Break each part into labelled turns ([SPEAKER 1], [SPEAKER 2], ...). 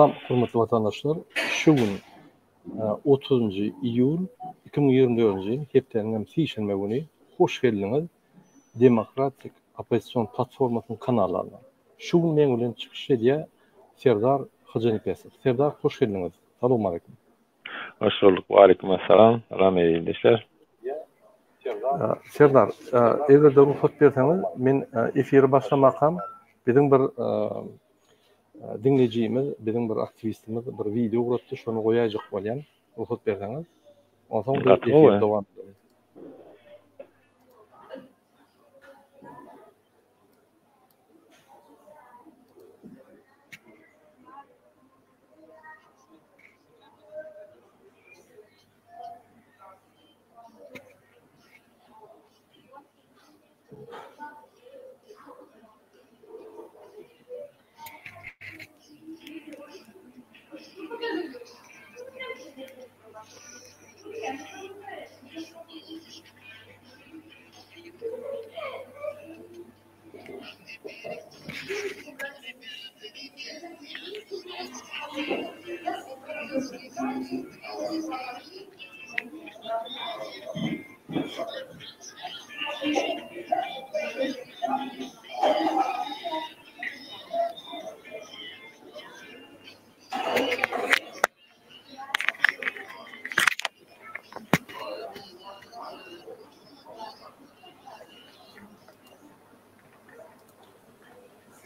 [SPEAKER 1] Salam hurmatly vatandaşlar. Şu gün 30 iyul 2024 yıl heptenin sişenme günü hoş geldiniz. Demokratik Opozisyon Platformasının kanallarına. Şu gün men bilen çıkış ediyor Serdar Hocanipesov. Serdar hoş geldiniz. Selamun aleyküm.
[SPEAKER 2] Hoş bulduk. Aleyküm assalam. Rahmet eyleşler.
[SPEAKER 1] Serdar, eğer de ruhsat berseniz men efiri başlamakam bizim bir dinleyicimiz, bizim bir aktivistimiz bir video uğrattı, şunu koyacak bolyan. Ruhsat berseniz. Ondan sonra biz efir devam edelim.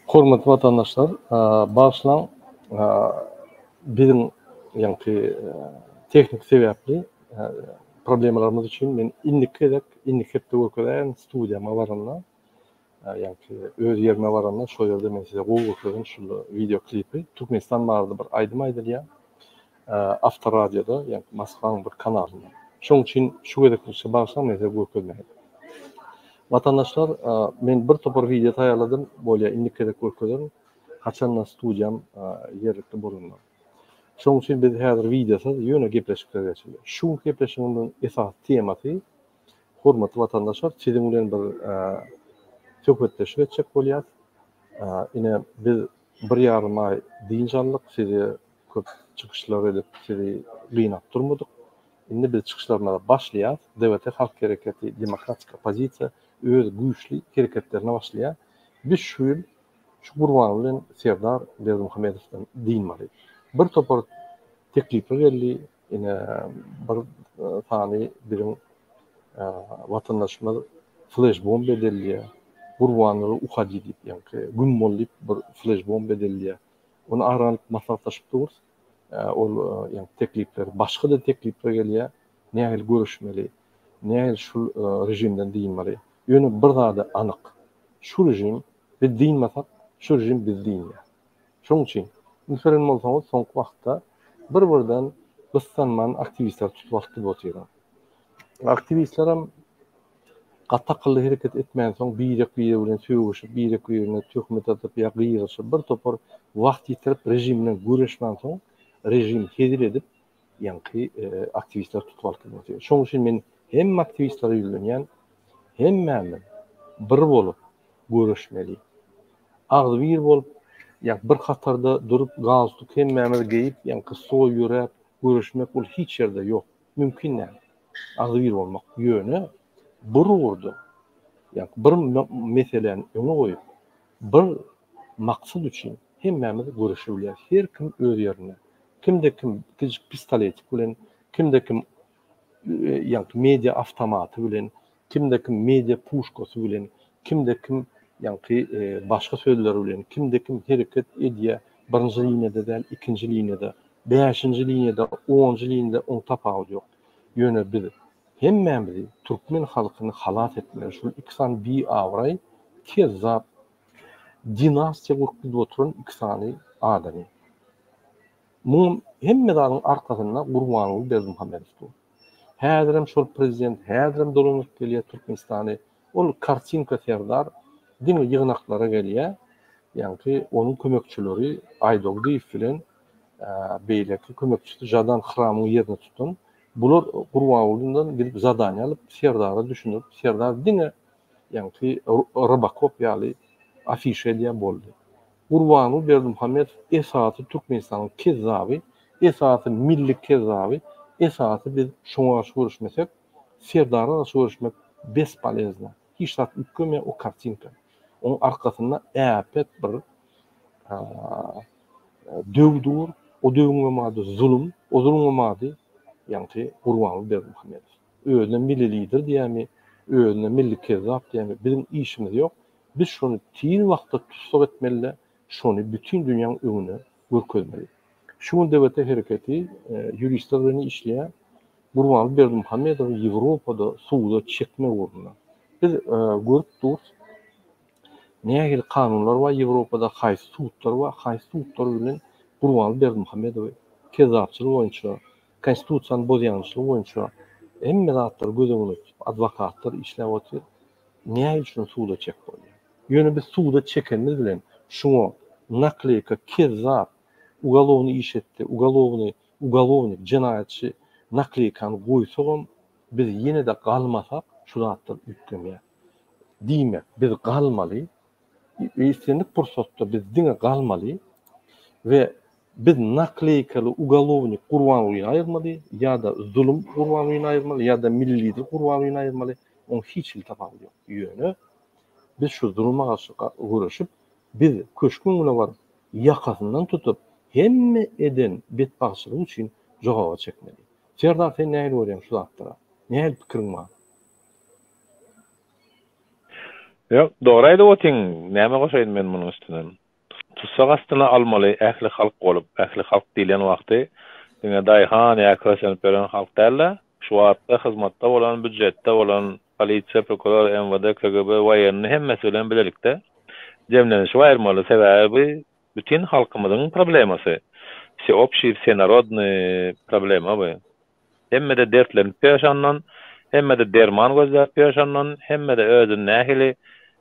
[SPEAKER 1] Hurmatly vatandaşlar, başlan bizim teknik sebepli problemlerimiz için men indikette görkezän studiýama baranlar, öz ýerime baranlar, şol ýerde men size gowy şu video klipi Türkmenistan barada bir aýdym aýdylýar. Avtoradioda, Moskvanyň bir kanalynda. Şoň üçin şu gerekli başlan men size görkezmädim. Vatandaşlar, men bir topar video taýýarladym, bolýa indikede görkezän haçandan studiýam ýerlikde bolunlar. Şoň üçin biz häzir videosyz ýöne gepleşip geçelim. Şu gepleşigiň esas temasy, hurmatly vatandaşlar, sizin bilen bir söhbetleşip geçecek bolýar. Ine biz 1,5 ay diýinçanlyk sizi köp çykyşlar edip sizi gynap durmadyk. Indi biz çykyşlarymyza başlaýar. DWT Halk Hereketi, Demokratik Opozisiýa öz güýçli hereketlerine başlaýar. Biz şu ýyl şu Gurban bilen Serdar Berdimuhamedowdan diýmeli. Bir topar teklipler geldi. Ine bir tany birin vatandaşymyz flash bomb bedelliýär. Gurbanly uhady diýip, gün bollyp bir flash bomb bedelliýär. Onu aranyp maslahatlaşyp durýar. Ol teklipler, başga da teklipler gelýär. Nähil görüşmeli, nähil şu rejimden diýmeli. Ýöne bir zada anyk. Şu rejim biz diýmesak, şu rejim biz diýmär. Şoň üçin müferin bolsaňyz soňky wagtda bir-birden gyssanman aktivistler tutmakdy bolýar. Aktivistler hem gatakly hereket etmän soň biri bilen söýüşip, biri birine töhmet atyp ýa-gyýyşyp bir topar wagt ýitirip rejim bilen güreşmän soň rejim hedir edip aktivistler tutmakdy bolýar. Şoň üçin men hem aktivistler ýüzlenýän hemmämiz bir bolup görüşmeli. Agzybir bolup bir hatarda durup galstuk hemmämiz geýip soýurap görüşmek bol hiç ýerde ýok. Mümkin näme. Agzybir bolmak ýöne bir urdu. Bir meseleni öňe goýup bir maksat üçin hemmämiz görüşebilýär. Her kim öz ýerine. Kimde kim pistolet bilen, kimde kim media avtomaty bilen, kimde kim media pushkasy bilen, kimde kim başga sözler bilen, kimde kim hereket edýär. Birinji liniýada däl, ikinji liniýada, 5-nji liniýada, 10-njy liniýada on tapagy ýok. Ýöne biz hemmämiz türkmen halkyny halat etmeli. Şu 2 awray kezzap dinastiýa gurulýp oturan 2 adamy. Mum hemmedaň arkasynda Gurban Berdimuhamedow. Häzirem şol prezident, häzirem dolanyp gelýär Türkmenistany. Ol kartinka Serdar diňe ýygnaklara gelýär. Onuň kömekçileri Aýdogdyýew bilen beýleki kömekçisi Jadan Hramyň ýerini tutun. Bular Gurbandan bir zadany alyp Serdara düşünüp, Serdar diňe Rybakov ýaly afişa edýän boldy. Gurbany Berdimuhammedow esasy Türkmenistanyň kezzaby, esasy milli kezzaby, esasy biz şoňa garşy görüşmesek, Serdara garşy görüşmek bespalezna. Hiç zat ükeme o kartinka. Onun arkasında äpet bir döwdur, o döwüňe mady zulüm, o zulüme mady ýa-ni Gurbany Berdimuhammedow. Özüne milli lider diýämi, özüne milli kezzap diýämi, bizim işimiz ýok. Biz şonu tiýin wagtda tutsak etmeli, şonu bütün dünýäň öňüne görkezmeli. Şu dewlete hereketi juristlerini işleýär. Gurbany Berdimuhammedow Ýewropada suwda çekme uruna. Biz görüp dur. Nähili kanunlar var Ýewropada, haýsy suwdlar var, haýsy suwdlar bilen Gurbany Berdimuhammedow kezzapçylyk boýunça, konstitusiýany bozýançylyk boýunça emme zatlar gözüňe adwokatlar işläp otur. Nähili şunu suwda çek bolýar? Ýöne biz suwda çekenimiz bilen şuňa nakleyka kezzap ugalovny iş etdi, ugalovny jinayatçy nakleykany goýsagam biz ýene de galmasak şu zatlar üklemýär. Diýmek, biz galmaly, eýsenlik pursatda biz diňe galmaly we biz nakleykaly ugalovny gurbanyny aýyrmaly, ýa-da zulüm gurbanyny aýyrmaly, ýa-da millidir gurbanyny aýyrmaly. Oň hiç iltifaty ýok. Ýöne biz şu zulüme garşy görüşüp, biz köşküňe baryp ýakasyndan tutup hemme eden betbaşçylyk üçin jogaba çekmeli. Serdar sen näme görýän şu zatlara? Näme pikiriň bar?
[SPEAKER 2] Yok, doğru aýdyp otyň. Näme goşaýdym men munyň üstüne? Tutsak astyna almaly, ähli halk bolup, ähli halk diýilen wagty, diňe daýhan ýa kösen beren halk dälle, şu wagtda hyzmatda bolan, büdjetde bolan, polisiýa, prokuror, MWD, KGB, waýanny hemmesi bilen bilelikde jemlenişi aýyrmaly sebäbi bütün halkymyzyň problemasy. Всеобщий, всенародный problema bu. Hemme de dertlenip ýaşandan, hemme de derman gözläp ýaşandan, hemme de özüň nähili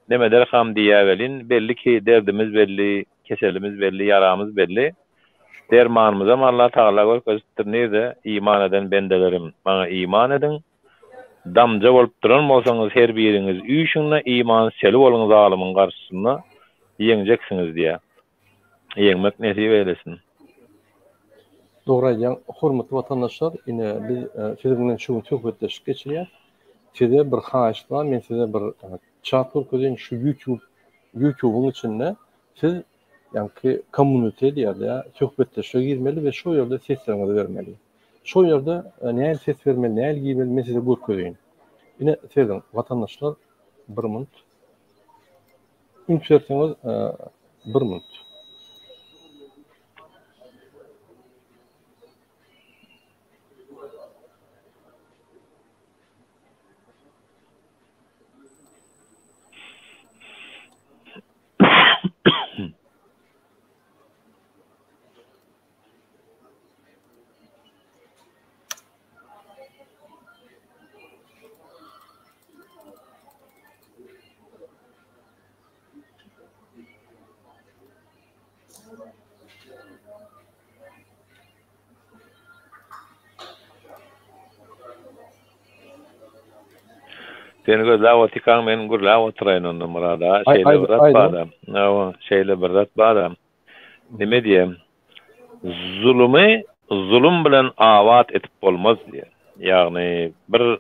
[SPEAKER 2] nemeler ham diýävelin, belli ki derdimiz belli, keselimiz belli, yaramız belli. Dermanymyza Allah Taala görkezdirnide iman eden bendelerim, bana iman edin. Damja bolup duran bolsaňyz her biriňiz üýşüňle iman seli boluňyz alymyň garşysynda ýeňjeksiniz diýär. Ýeňmek nesip eylesin.
[SPEAKER 1] Doğru aýdýan, hormatly watandaşlar, ine biz siz bilen şu söhbetleşip geçirýär. Size bir haýyş bar, men size bir chat görkezýän şu YouTube'un içinde siz ýa-ni kommunite diýerler, söhbetleşe girmeli we şo ýerde seslerinizi bermeli. Şo ýerde näme ses bermeli, näme giýmeli, men size görkezýän. Ine sizin watandaşlar 1 minut. Insersiňiz 1 minut.
[SPEAKER 2] Seni gözläp otykan men gurläp oturaýyn onda Murada. Şeýle bir zat barda. Şeýle bir zat barda. Nime diýem? Zulüm bilen awat etip bolmaz diýär. Ýagny bir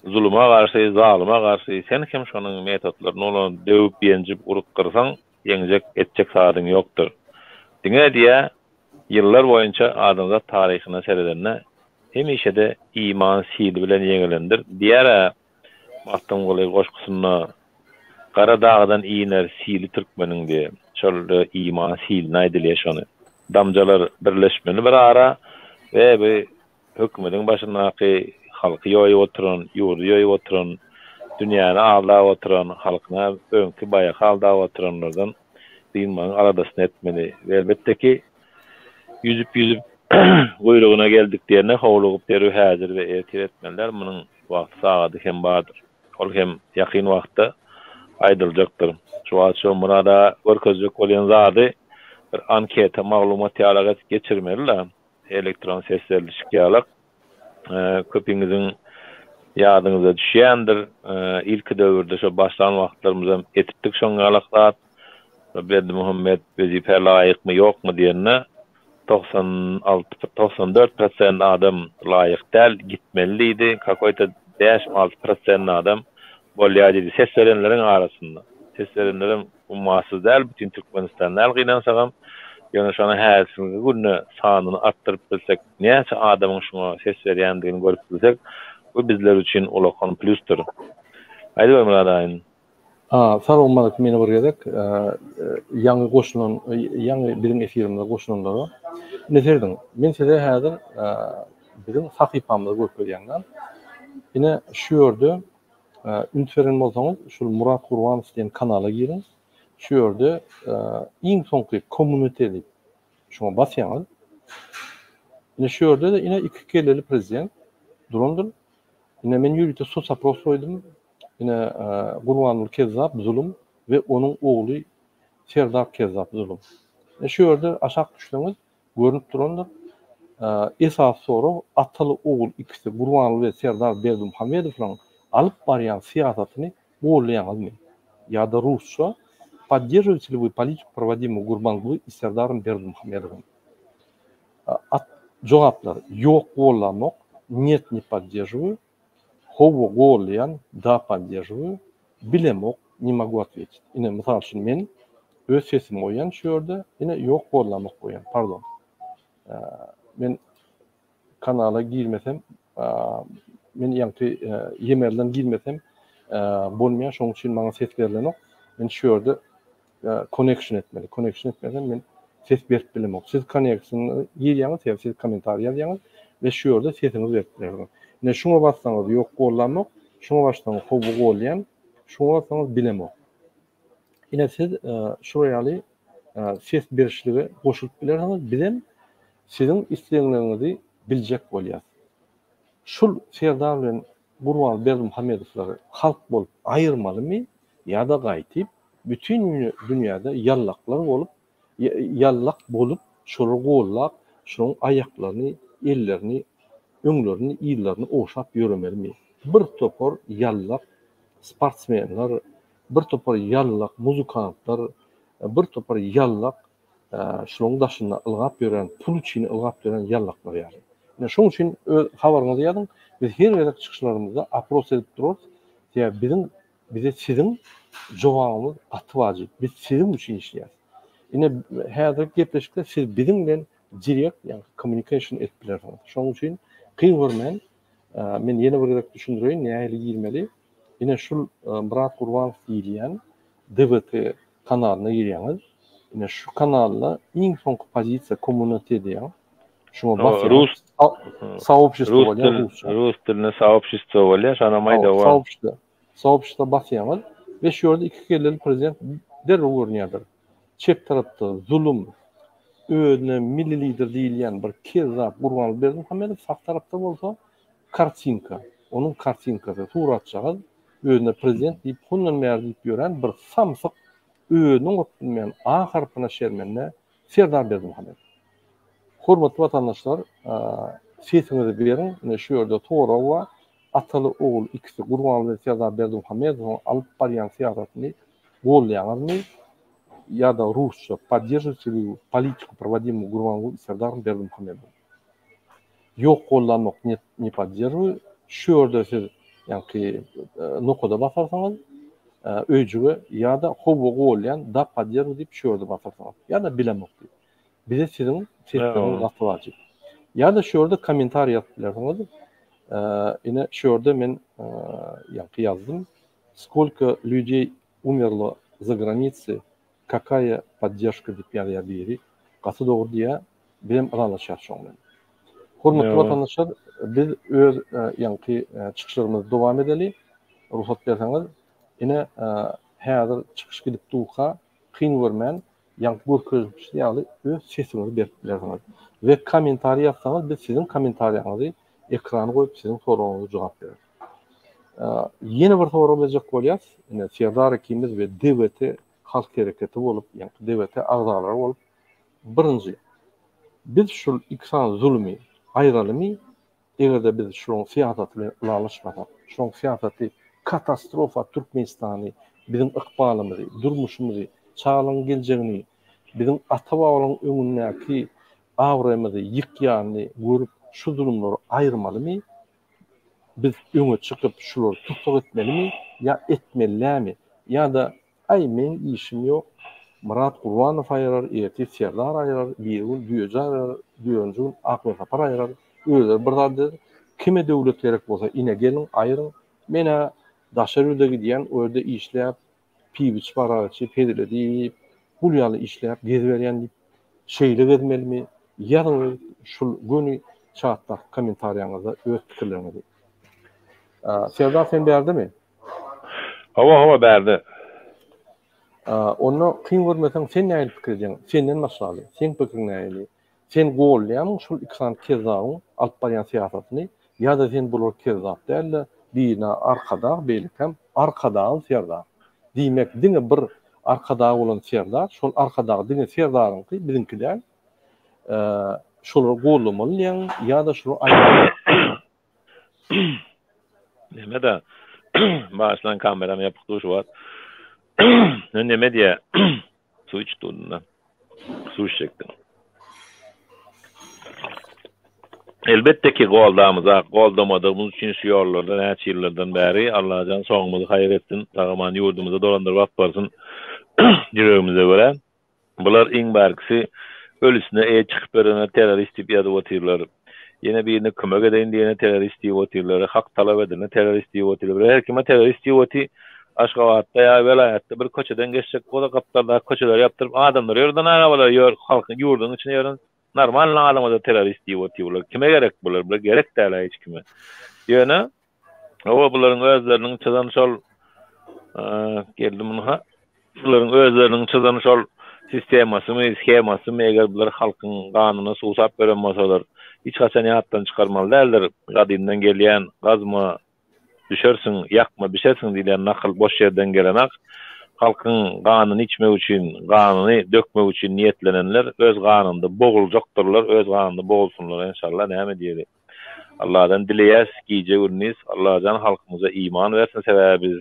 [SPEAKER 2] zulüme garşy, zalyma garşy sen kim şonuň metodlaryny olan döwüp ýenjip urup kırsaň, ýeňjek etjek sadyň ýokdur. Diňe diýär, ýyllar boýunça adamzat taryhyna seredenle hemişe de iman sili bilen ýeňilendir. Diýär Mahtam golay goşkusyna Garadağdan iýner sili türkmeniň diýe. Şol iman sil näýdilýär şonu. Damjalar birleşmeli bir ara we bu hökümetiň başyndaky halky ýoýup oturan, ýurdu ýoýup oturan, dünýäni aldap oturan, halkyna öňkü baýa aldap oturanlardan diýmaň aradasyny etmeli. Elbetde ki yüzüp goýruguna geldik diýene howlugyp berip häzir we ertir etmeliler. Munyň wagty sagady hem bardyr. Ol hem ýakyn wagtda aýdyljakdyr. Şu wagtda Murada görkezlik bolýan zady bir anketa maglumat ýalagat geçirmeliler. Elektron seslerlik ýalag köpüňiziň ýadyňyza düşýändir. Ilki döwürde şu başlan wagtlarymyzda etipdik şoň ýalaklar. Berdimuhammed wezife laýykmy ýokmy diýenne 94% adam laýyk däl, gitmeliydi. Kakoýta 5-6% adam bolýardy ses verenleriň arasynda. Ses verenlerim ummasyz däl, bütün Türkmenistan'dan gynansaňam, ýöne şonu häzirki günne sanyny artdyryp bilsek, näçe adamyň şoňa ses berýändigini görüp bilsek, bu bizler üçin ulaqan plusdur. Aýdy Murad aýyn.
[SPEAKER 1] Sarılmadık meni bir gedek, ýangy goşulan, ýangy birin efirimde goşulanlara. Ne derdim? Men size häzir birin sahypamda görkezýänler. Ine şu ýerde ünferen bolsaňyz, şol Murat Gurbanow diýen kanala girin. Şu ýerde iň soňky kommuniteli şoňa basýaňyz. Ine şu ýerde de ine iki kelleli prezident durandyr. Ine men ýürüte sos apros koydum. Ine Gurbanow Kezzap zulüm ve onun oğlu Serdar Kezzap zulüm. Şu ýerde aşak düşleňiz görünüp durandyr. Esas soru ataly oğul ikisi Gurbanow ve Serdar Berdimuhammedowyň alyp barýan siýasatyny bolýanmy? Ýa-da Rusça поддерживаете ли вы политику, проводимую Гурбановым и Сердаром Бердимухамедовым? Cevaplar yok bollamok, нет не поддерживаю, hovo bolýan da поддерживаю, bilemok, не могу ответить. Ine mysal üçin men öz sesim goýan şu ýerde, ine yok bollamok goýan. Pardon. Men kanala girmesem, men ýa-da yemerden girmesem bolmaýan, şoň üçin maňa ses berilenok. Men şu ýerde connection etmeli. Connection etmeden men ses berip bilemok. Siz connection'y girýäňiz, siz kommentaar ýazýaňyz we şu ýerde sesinizi berip bilemok. Ne şuna bassaňyz ýok bollamok, şuna bassaňyz hobu bolýan, şuna bassaňyz bilemok. Ine siz şurýaly ses berişlige goşulyp bilersiňiz, bilen sizin isleýänlerinizi biljek bolýar. Şul Serdar bilen Gurbanow Berdimuhammedowlary halk bolup aýyrmalymy ýa-da gaýtyp bütün dünyada yallak bolup şolu gollap, şoň aýaklaryny, ellerini, öňlerini, ýyllaryny oşap ýöremelimi? Bir topor yallak sportsmenler, bir topor yallak muzykantlar, bir topor yallak şoň daşyna ylgap ýören, pul üçin ylgap ýören yallaklar ýaly. Ine şoň üçin habaryňyzy ýazyň, biz her welek çykyşlarymyzda apros edip durýarys. Ýa bize sizin jogabymyz atwajy. Biz sizin üçin işleýäris. Ine häzir gepleşikde siz bizim bilen direkt ýa communication etip bilersiňiz. Şoň üçin kyn görmän, men ýene bir gerek düşündirýän, nähili girmeli. Ine şul Murat Gurbanow diýilýän DVT kanalyna girýäňiz. Ine şu kanalda iň soňky pozisiýa kommunite diýen. Şoňa basýan.
[SPEAKER 2] Rus
[SPEAKER 1] soobщество bolýan,
[SPEAKER 2] Rus diline soobщество bolýar, şana maýda var.
[SPEAKER 1] Soobщество basýan we şu ýerde iki kelleli prezident derre görnýärdir. Çep tarapda zulüm, öňe milli lider diýilýän bir Kezzap Gurbanow Berdimuhammedow, saq tarapda bolsa kartinka. Onun kartinkasy suratçagyz öňe prezident diýip hundan bäri diýip ýören bir samsyk öňe otulmayan A harpyna şermenne Serdar Berdimuhammedow. Hormatly vatandaşlar, sesinizi berin. Şu ýerde toğrawa ataly oğul ikisi Gurbanow we Serdar Berdimuhammedowyň alyp barýan siýasatyny bolýanmy? Я да Rusça поддерживаете ли политику, проводимую Гурбановым и Сердаром Бердимухамедовым? Yok kollanmak не поддерживаю. Şu ýerde siz ýa-ki nokoda basarsaňyz, öýjüge ýa-da hobo bolýan da поддерживаю diýip şu ýerde basarsaňyz, ýa-da bilemok diýip. Bize sizin sesinizi gatwajy. Ýa-da şu ýerde kommentaar ýazyp bilersiňiz. Ine şu ýerde men ýa-ki ýazdym. Сколько людей умерло за границей? Какая поддержка дип ýazýar. Gasy dogry diýe benim aralaşýar şoňdan. Hormatly vatandaşlar, biz öz ýa-ki çykyşlarymyzy dowam edeli. Ruhsat berseňiz, ine häzir çykyş gidip duka, kyn görmän, ýa-ki görkezmişdi ýaly öz sesinizi berip bilersiňiz. We kommentaar ýazsaňyz, biz sizin kommentariýaňyzy ekrana goýup sizin soragyňyza jogap bereriz. Ýene bir soru bilecek bolýar. Ine Serdar ikimiz we DVT halk hareketi bolup, ýa-ni DVT agzalary bolup, birinji biz şol iksan zulmi aýralymy, egerde biz şoň siýasat bilen ulalaşmasak, şoň siýasaty katastrofa Türkmenistany, bizim ykbalymyzy, durmuşymyzy çağlan geljegini bizim ata-babalarymyň öňündäki awramyzy ýykýany görüp şu durumlary aýyrmalymy? Biz öňe çykyp şulary tutsak etmelimi ya etmellämi? Ya da ay men işim ýok. Murat Gurbanow aýrar, Erti Serdar aýrar, bir gün Düýje aýrar, düýünçi gün Akbar Sapar aýrar. Öýle bir zat kime döwlet gerek bolsa ine gelin aýryň. Mene daşarýda gidýän öýde işläp piwiç bararçy pediledi, bul ýaly işläp gezip berýän diýip şeýle gezmelimi? Ýa-da şul göni çatda kommentariýaňyzda öz pikirleriňizi. Serdar sen berdimi?
[SPEAKER 2] Hawa berdi.
[SPEAKER 1] Onu kyn görmesen sen näme pikir edýäň? Senden maşaly. Sen pikirin näme? Sen golýam şol iksan kezagyň alyp barýan siýasatyny ýa-da sen bular kezap däl, diýne arkada beýlekem arkadagy Serdar. Diýmek diňe bir arkadagy bolan Serdar, şol arkadagy diňe Serdaryňky bizimkiler şol gollamalyň ýa-da şol aýdýan.
[SPEAKER 2] Neme de başlan kameram ýapyk şu wat. Neme diye su içdim. Su içtim. Elbette ki goldamadığımız için şu yollarda näçe ýyllardan bäri Allahan soňumuzy haýır etsin. Tagaman ýurdumyza dolandyryp atbarsyn. Ýüregimize göre. Bular iň barkysy ölüsine çykyp berene terörist diýip ýazyp otyrlar. Yine birine kömek edeyin diýene terörist diýip otyrlar. Hak talap edene terörist diýip otyrlar. Her kime terörist diýip oty Aşgabatda ýa welaýatda bir koçadan geçsek, goda gaplarda koçalar ýaptyryp adamlar ýerden arabalar ýör, halkyň ýurdun içine ýören normal adama da terörist diýip otyrlar. Kime gerek bular? Bular gerek däl hiç kime. Ýöne o bularyň özleriniň çyzan şol geldim ha. Bularyň özleriniň çyzan şol sistemasymy, skemasymy eger bular halkyň ganyna suwsap beren bolsalar, hiç haçan ýatdan çykarmaly däldir. Gadymdan gelýän gazma düşersin, yakma, düşersin diýen nakıl boş ýerden gelen ak. Halkyň ganyny içmek üçin, ganyny dökmek üçin niýetlenenler öz ganynda boguljakdyrlar, öz ganynda bogulsunlar inşallah näme diýeli. Allahdan dileýäs giýje görünis, Allahdan halkymyza iman bersin sebäbi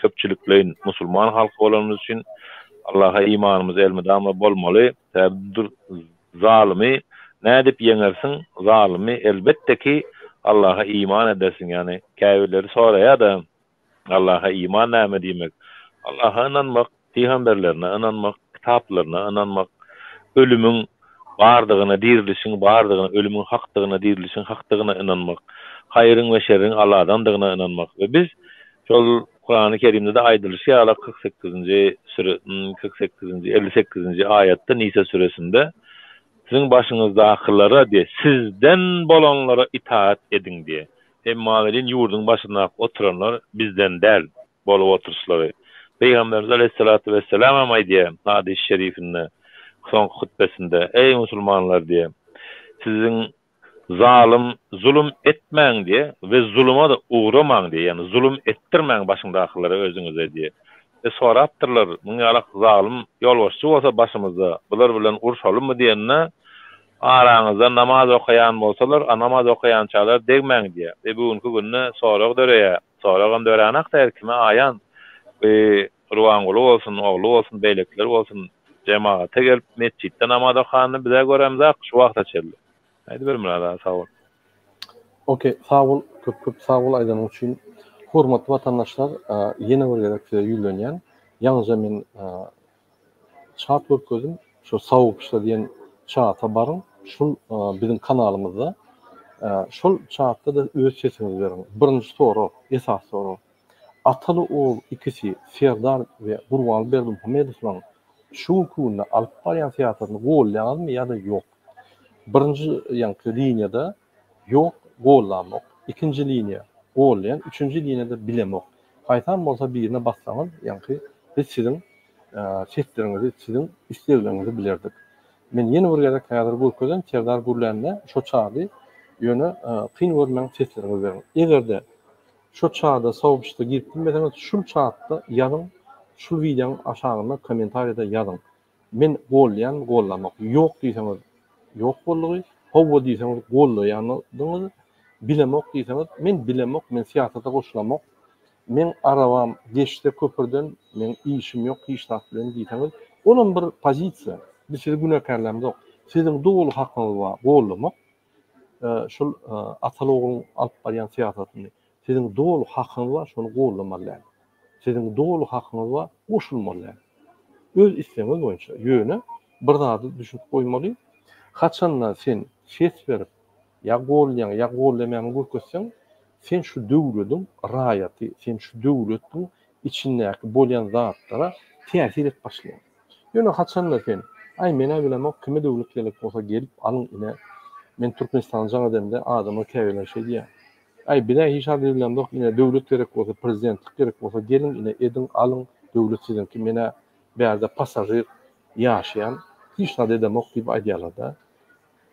[SPEAKER 2] köpçülükleýin musulman halky bolanymyz üçin Allaha imanymyz elmedamla bolmaly. Sebäbi zalimi nädip ýeňersin? Zalimi elbette ki Allah'a iman edersin yani. Kâfirleri soraýa da Allah'a iman näme diýmek? Allah'a inanmak, peýgamberlerine inanmak, kitaplarına inanmak, ölümün bardygyna, dirilişiň bardygyna, ölümün hakdygyna, dirilişiň hakdygyna inanmak, haýryň we şerriň Allah'dandygyna inanmak. Ve biz şol Kur'an-ı Kerimde de aýdylýar ýa 48-nji sure 48-nji 58-nji aýatda Nisa suresinde sizin başınızdakılara diye sizden bolanlara itaat edin diye. Emmailin yurdun başında oturanlar bizden däl bolup oturuşlary. Peygamberimiz Aleyhissalatu vesselam ama diye hadis-i şerifinde son hutbesinde ey musulmanlar diye sizin zalim zulüm etmeň diye ve zulüme de uğramaň diye yani zulüm ettirmeň başındakylara özüňize diye. Soraptırlar muňa alak zalim ýolbaşçy bolsa başymyzda bular bilen urşalymmy diýenne araňyzda namaz okayan bolsalar, namaz okayan çağlar degmeň diýe. Bugünkü günne sorag döreýär. Soragam döränek der kime aýan ruwaňly bolsun, ogly bolsun, beýlekler bolsun, jemaata gelip mesjitde namaz okanyny bize göremiz şu wagtda çeldi. Haýdy bir murada sag ol.
[SPEAKER 1] Okey, sag ol, köp sag ol aýdan üçin. Hormatly vatandaşlar, ýene bir gerekse ýülenýän ýalňyza men çat görkezim, şu sawupçy diýen çata barın. Şol bizim kanalymyzda şol çatda da öz sesinizi berin. Birinji soru, esas soru. Ataly oğul ikisi Serdar we Gurban Berdimuhamedowyň şu günde alyp barýan siýasatyny gollaýarmy ýa-da ýok? Birinji ýanky liniýada ýok, gollamak. Ikinji liniýa gollaýan, üçünji liniýada bilemek. Gaýtan bolsa birine bassaňyz, ýanky biz sizin seslerinizi, sizin isleglerinizi bilerdik. Men ýene bir gerek häzir bu közen Serdar Gurlanda şo çağdy ýöne kyn görmeň seslerini berin. Egerde şo çağda sawupçyda girdim mesela şul çağda ýazyn, şu videoň aşagyna kommentariýada ýazyn. Men gollaýan, gollamak ýok diýseňiz, ýok bolýar. Hawa diýseňiz gollaýanyňyz, bilemek diýseňiz, men bilemek, men siýasata goşulamak men arabam geçti köprüden, men işim yok, hiç bilen diýseniz, onun bir pozisiýa. Biz sizi günäkärlämde yok. Sizin dogulu hakyňyz bar, gollamak. Şol ataly oğlun alyp barýan siýasatyny. Sizin dogulu hakyňyz bar, şonu gollamallar. Sizin dogulu hakyňyz bar, goşulmallar. Öz isteňiz boýunça ýöne bir zady düşünip goýmaly. Haçanla sen ses berip, ya golyan, ya gollamayan görkezseň, sen şu döwletiň raýaty, sen şu döwletiň içindäki bolýan zatlara täsir et başlaýar. Ýöne haçanla sen, ay mene bilemek kime döwlet gelip bolsa gelip alyň ine, men Türkmenistan jaňa demde adama käbelen şey diýär. Ay bile hiç haber bilemok, ine döwlet gerek bolsa, prezidentlik gerek bolsa gelin ine edin alyň döwlet sizin ki mene bäze passajer ýaşaýan hiç nade demek gibi aýdýarlar.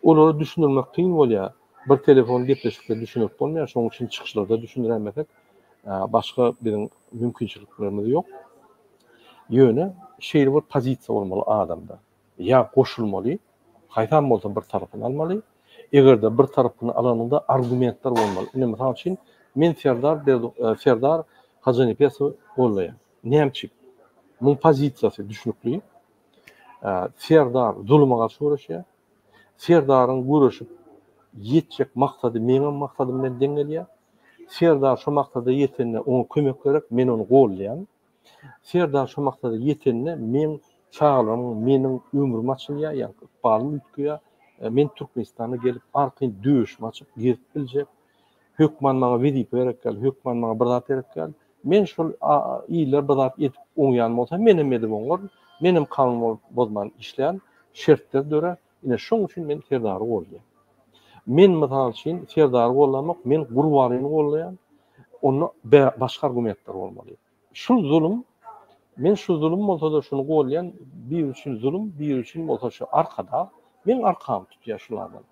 [SPEAKER 1] Olary düşündirmek kyn bolýar. Bir telefon gepleşikde düşünüp bolmaýar, şoň üçin çykyşlarda düşündiremezek, başga biriň mümkinçiliklerimiz ýok. Ýöne şeýle bir pozisiýa bolmaly adamda. Ya goşulmaly, haýtan bolsa bir tarapyny almaly. Egerde bir tarapyny alanynda argumentler bolmaly. Ine mysal üçin men Serdar Hajanipesov gollaýar. Nämçik? Muň pozisiýasy düşünükli. Serdar zuluma garşy guraşýar. Serdaryň guraşyp ýetjek maksady meniň maksadym bilen deň gelýär. Serdar şu maksada ýetende oňa kömek berip men onu gollaýan. Serdar şu maksada ýetende men çağlam, meniň ömrüm açylýar, ýa-ni balym ütgüýär. Men Türkmenistana gelip arky döwüşme açyp girip biljek. Hökman maňa wezip berip gel, hökman maňa bir zat berip gel. Men şol iýler bir zat etip oňyan bolsa menem edip oňar, menem kanun bozman işleýän şertler döre. Ine şoň üçin men Serdary gollaýar. Men mysal üçin Serdary gollamak, men Gurbalyny gollaýan, onu başga argumentler bolmaly. Şu zulüm, men şu zulüm bolsa-da şunu gollaýan, bir üçin zulüm, bir üçin bolsa şu arkada, men arkam tutýar şulardan.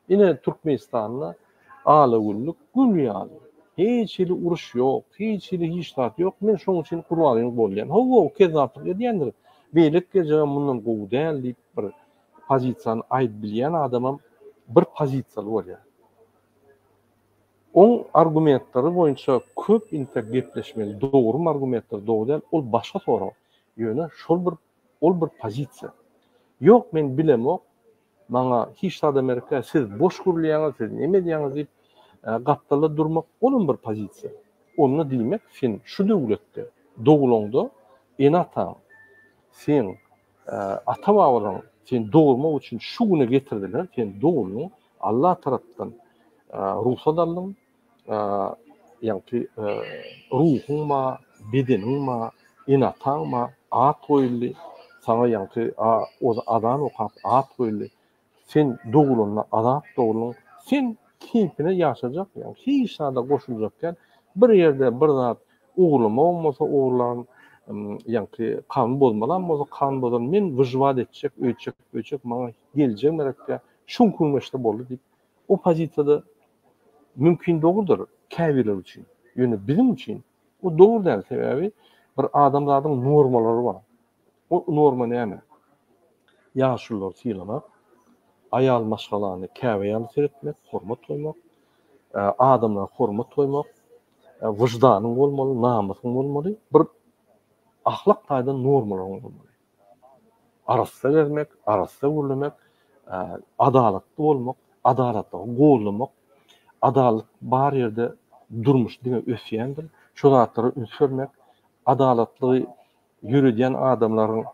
[SPEAKER 1] Ine Türkmenistanyň ala güllük gülýär. Hiç ili uruş ýok, hiç ili hiç zat ýok. Men şoň üçin Gurbalyny gollaýan. Hawa kezaplyk edýändir. Beýlik gejegem mundan gowy däl diýip bir pozisiýany aýdyp bilýän adamam bir pozisiýaly bolýar. On argumentlary boýunça köp intek gepleşmeli, dogry argumentler dogry däl, ol başga soraw. Ýöne ol bir pozisiýa. Ýok men bilemok, maňa hiç zat Amerika siz boş gurulýaňyz, siz neme diýäňiz diýip gapdala durmak onun bir pozisiýa. Onu diýmek sen şu döwletde dogulaňda enata sen ata-babadan sen doğurmak için şu güne getirdiler. Sen doğulun Allah tarafından ruhsat aldın. Yani ruhun ma, bedenin ma, inatan ma, at koyuldu. Sana yani o adam okap at koyuldu. Sen doğulunla adat doğulun. Sen keyfine yaşayacak. Yani hiç nada koşulacakken bir yerde bir zat oğlum olmasa oğlan yani kan bozmadan bolsa kan bozan men wyjwat etjek, öýçek maňa geljek merekde şun kulmaşda boldy diýip o pozisiýada mümkin dogrudur käbiler üçin. Ýöne bizim üçin o dogry däl sebäbi bir adamlaryň normalary bar. O norma näme? Ýaşullar sylamak, aýal maşgalany käbeýan seretmek, hormat goýmak, adamlara hormat goýmak, wyjdanyň bolmaly, namusyň bolmaly, bir ahlak taýda normalar bolmaly. Arasda gezmek, arasda gürlemek, adalatly bolmak, adalatly gollamak, adalet bar ýerde durmuş diňe ösýändir. Şu zatlary ünsürmek, adalatly ýürüdýän adamlaryň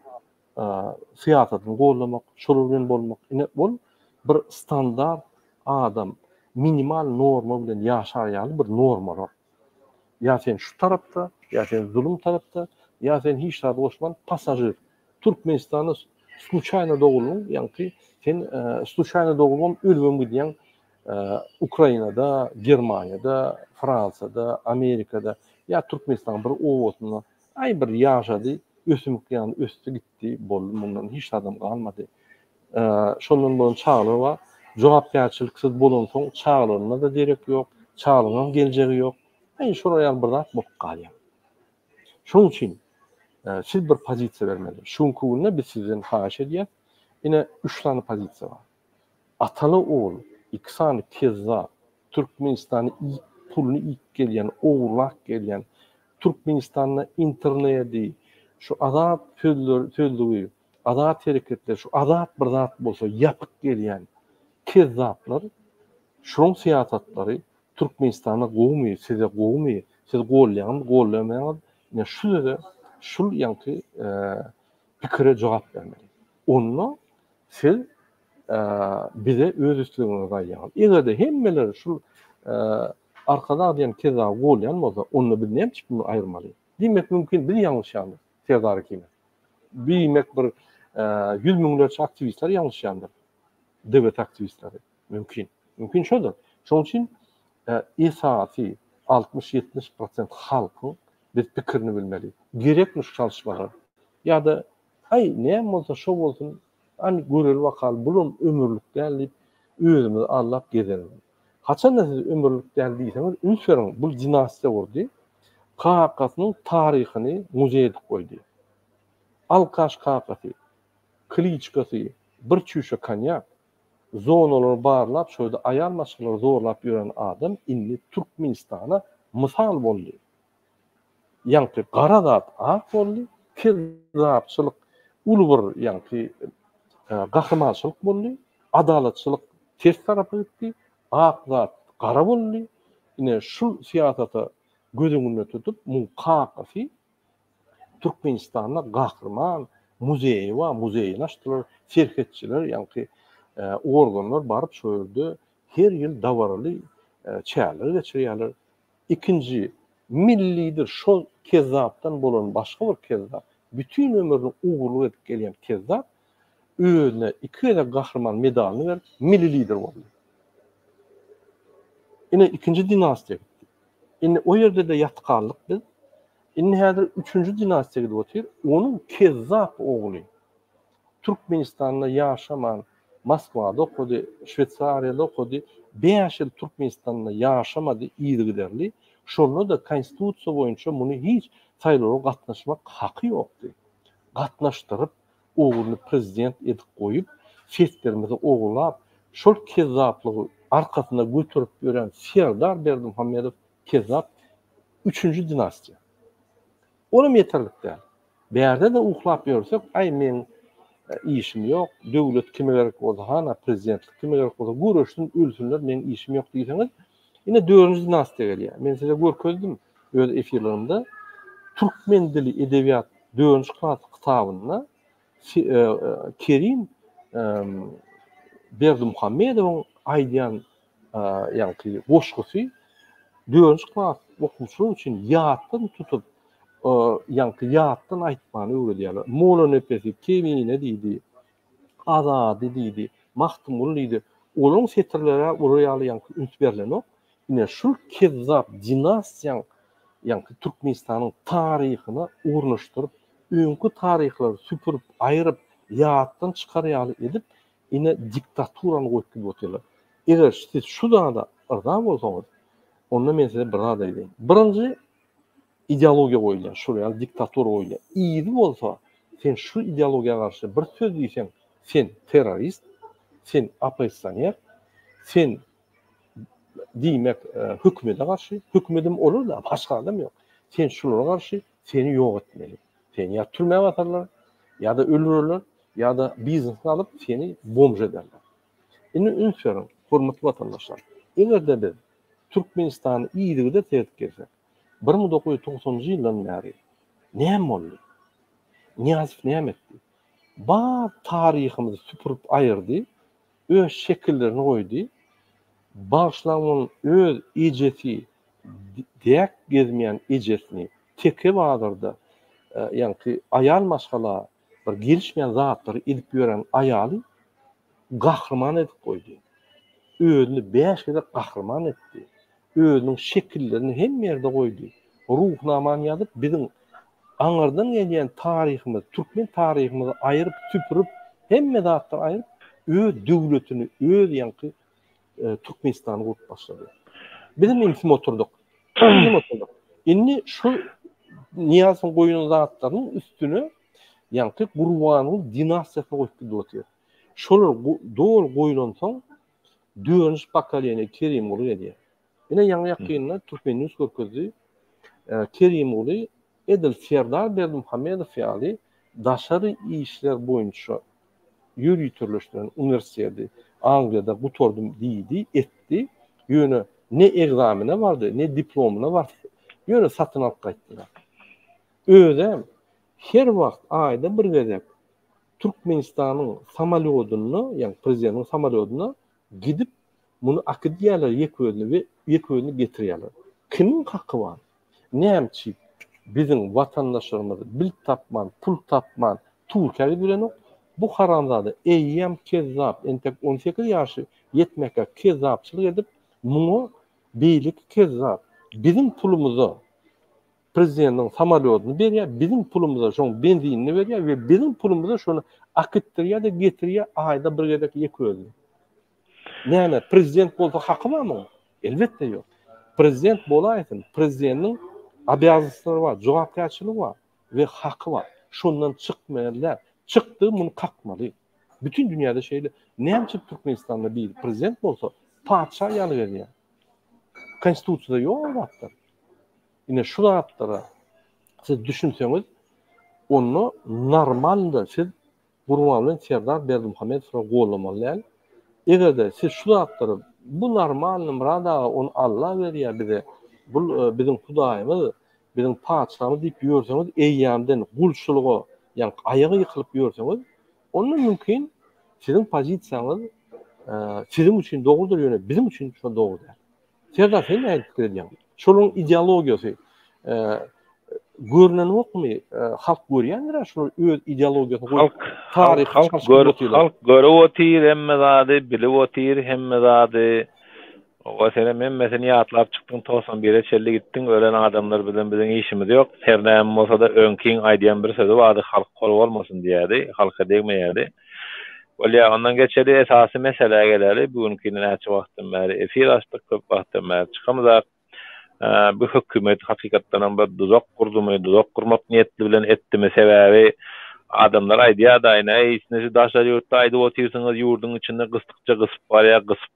[SPEAKER 1] siýasatyny gollamak, şol bilen bolmak, ine bol bir standart adam, minimal norma bilen ýaşaýan bir norma. Ya sen şu tarafta, ya sen zulüm tarafta, ya sen hiç tarafta boşman pasajir. Türkmenistan'ı случайно doğulun, yani sen случайно doğulun ölüm gidiyen Ukrayna'da, Germanya'da, Fransa'da, Amerika'da ya Türkmenistan bir oğuzuna ay bir yaşadı, ösümük yani östü gitti, boldu bundan hiç adam kalmadı. Şondan bolun çağlığı var, jogapkärçiliksiz bolun soň çağlığına da derek yok, çağlığına geljegi yok. Ay şuraya bir zat bolup galýar. Şoň üçin siz bir pozisiýa bermeli. Şunkugunda biz sizden haýyş edýär. Ine 3 tane pozisiýa bar. Ataly oğul, 2 sany tez zat, Türkmenistany pulunu ilk gelýän, oğurlak gelýän, Türkmenistan'da interneti, şu azat sözlüğü, azat hareketler, şu azat bir zat bolsa yapıp gelýän kezzaplar, şoň siyasatları Türkmenistan'a gowmy, size gowmy, siz gollamaýan, ne şul ýanky pikire jogap bermeli. Onu siz bize öz üstüne gaýýan. Egerde hemmeler şul arkada diýen kezzap bolýan bolsa, onu biz näçe bunu aýyrmaly? Diýmek mümkin bir ýalňyş ýandy. Serdar kime? Biýmek bir 100 miňlerçe aktivistler ýalňyş ýandy. Devlet aktivistleri. Mümkin. Mümkin şodur. Şoň üçin esasy 60-70% halkyň biz pikirini bilmeli. Gerekmiş çalışmalar. Ya da näme bolsa şo bolsun, görel wakal bulun ömürlük däl, özümizi allap gezerim. Haçan da siz ömürlük däl diýseňiz, ünsüň bu dinastiýa urdy. Kakasynyň taryhyny muzeýe edip goýdy. Alkaş kakasy, Kliçkasy, bir çüşe konyak, zonalar barlap, şöyle ayal maşgulary zorlap ýören adam indi Türkmenistana mysal boldy. Ýanky gara zat ak boldy, kezzapçylyk uly bir ýanky gahrymançylyk boldy, adalatçylyk ters tarapy gitdi, ak zat gara boldy. Ine şu siyasata gözüňde tutup, bu kakasy Türkmenistan'a gahrman, muzeyi wa muzeýini açdylar, serhetçiler, ýanky organlar barıp şöýürdi. Her ýyl dawarly çäler geçirýärler. İkinji millidir şol kezzapdan bolan başga bir kezzap. Bütün ömrüni uğurluk edip gelýän kezzap özüne 2 ýyl gahrman medalyny berip milli lider boldy. Ine ikinji dinastiýa. Ine o ýerde de ýatkanlyk biz. Ine häzir 3-nji dinastiýa gidip otyr. Onuň kezzap ogly. Türkmenistan'da yaşaman, Moskva'da okudu, Şveýçariýada okudu, 5 ýyl Türkmenistan'da yaşamadı, iyidi giderli. Şonu da konstitusiýa boýunça muny hiç saýlawga gatnaşmak haky ýokdy. Gatnaşdyryp, oğlunu prezident edip koyup, fetlerimizi oğulap, şol kezzaplığı arkasına götürüp gören Serdar Berdimuhamedov kezzap 3. dinastiýa. Onum yeterlik däl. Berde de uhlap ýörsek, ay men işim yok, döwlet kime gerek bolsa, hana prezidentlik kime gerek bolsa, görüşdüm, ölsünler, men işim yok diýseňiz, ine 4. dinastiýa gelýär. Men size görkezdim öz efirlerimde. Türkmen dili edebiyat 4. klas kitabyna Kerim Berdimuhamedowyň aýdýan ýanky goşgusy 4. klas okuwçy üçin ýatdan tutup ýanky ýatdan aýtmany öwredýärler. Molla nepesi, Kemine diýdi, Azady diýdi, Mahtumul diýdi. Olaryň setirlere uraýaly ýanky üns berilenok. Ine şu kezzap dinastiýaň ýanky Türkmenistanyň taryhyna urnuşdyryp, öňkü taryhlary süpürüp, aýryp, ýatdan çykarýaly edip, ine diktaturany goýup oturýarlar. Eger siz şu dada ırda bolsaňyz, onda men size bir rada edeyim. Birinji ideologiýa goýulýan, şuraya diktator goýulýan. İýdi bolsa, sen şu ideologiýa garşy bir söz diýseň, sen terrorist, sen opozitsioner, sen diýmek hökümete garşy, hökümetim olur da başga adam ýok. Sen şulara garşy seni ýok etmeli. Seni ya türmäge atarlar, ya da öldürürler, ya da biznesini alıp seni bomj ederler. Ine ünsüň, hormatly vatandaşlar, egerde biz Türkmenistany iýdigide tehdit etsek, 1990-njy ýyldan bäri näme boldy? Niýazif näme etdi? Bar taryhymyzy süpürüp aýyrdy, öz şekillerini goýdy. Başlaryň öz ejesi, diýek gezmeýän ejesini teke bagyrda, ýanky aýal maşgala bir gelişmeýän zatlary edip ýören aýaly gahrman edip goýdy. Özüni 5 ýyl gahrman etdi. Özüniň şekillerini hem ýerde goýdy. Ruhnamany ýazyp biziň aňyrdan gelýän taryhymyz, türkmen taryhymyzy aýryp süpürüp, hemme zatlary aýryp, öz döwletini, öz ýanky Türkmenistany gurup başlady. Bizim intim oturduk. Inni şu Niýazyň goýunyň zatlarynyň üstüne ýanky Gurbanyň dinastiýasyny goýup oturýar. Şolar dol goýulansaň 4. pokoleniýa Kerim bolar edi. Ine ýaňy ýakynlar Türkmeniniň görkezdi. Kerimoğlu Edil Serdar Berdimuhamedov ýaly daşary işler boýunça ýürütürleşdiren üniversitede Angliýada gutordum diýdi, etdi. Ýöne ne egzamine vardı, ne diplomuna vardı. Ýöne satyn alyp gaýtdylar. Özem her wagt aýda bir gezek Türkmenistanyň samolyotyny, ýani prezidentin samolyotyna gidip muny akadýalar ýeközüni getirýärler. Kimin hakkı var? Näçi bizim vatandaşlarymyz bil tapman, pul tapman, Türkiýe bilen bu haramzada eýýem kezzap, entek 18 ýaşy yetmeke kezzapçylyk edip muňu beýlik kezzap. Bizim pulumuza prezidentin samolyotyny berýär, bizim pulumuza şoň benzinini berýär we bizim pulumuza şonu akıttırýar da getirýär aýda bir gezek ýeközüni. Näme prezident bolsa hakkı barmy? Elbetde ýok. Prezident bolaýsyn, prezidentin abiyatlary var, jogapkärçiligi var ve hakkı var. Şondan çykmaýarlar. Çykdy, muny kakmaly. Bütün dünýäde şeýle näçe Türkmenistanda bir prezident bolsa, padşah ýaly berýär. Konstitusiýada ýok wagtlar. Ine şu wagtlara siz düşünseňiz, onu normalda siz Gurbanly Serdar Berdimuhamedov gollamaly. Egerde siz şu wagtlara bu normalnym rada onu Allah berýär bize. Bu bizim Hudaýymyz, bizim padşahymyz diýip ýörseňiz, eýýämden gulçulugy, ýani aýagy ýykylyp ýörseňiz, onu mümkin sizin pozisiýaňyz sizin üçin dogrudur ýöne, bizim üçin şo dogru däl. Serdar sen näme pikir edýäň? Şonuň ideologiýasy görünen okmy? Halk görýändir şol öz ideologiýasyny goýup taryh
[SPEAKER 2] halk görüp otyr, hemme zady bilip otyr, hemme zady o sene men mesele ýatlap çykdyň 91'e çelli gitdiň, ölen adamlar bilen bizim işimiz ýok. Her näme bolsa da öňkiň aýdýan bir sözi bady, halk kol bolmasyn diýýärdi, halka degmeýärdi. Bolýa ondan geçeri esasy mesele geleli, bugünkü näçe wagtdan bäri efir açdyk, köp wagtdan bäri çykamyzak. Bu hökümet hakykatdan bir duzak kurdumy, duzak kurmak niýetli bilen etdimi sebäbi adamlar aýdýar da ýa-ni daşlar ýurtda aýdyp otyrsyňyz, ýurdun içinde gystykça gysyp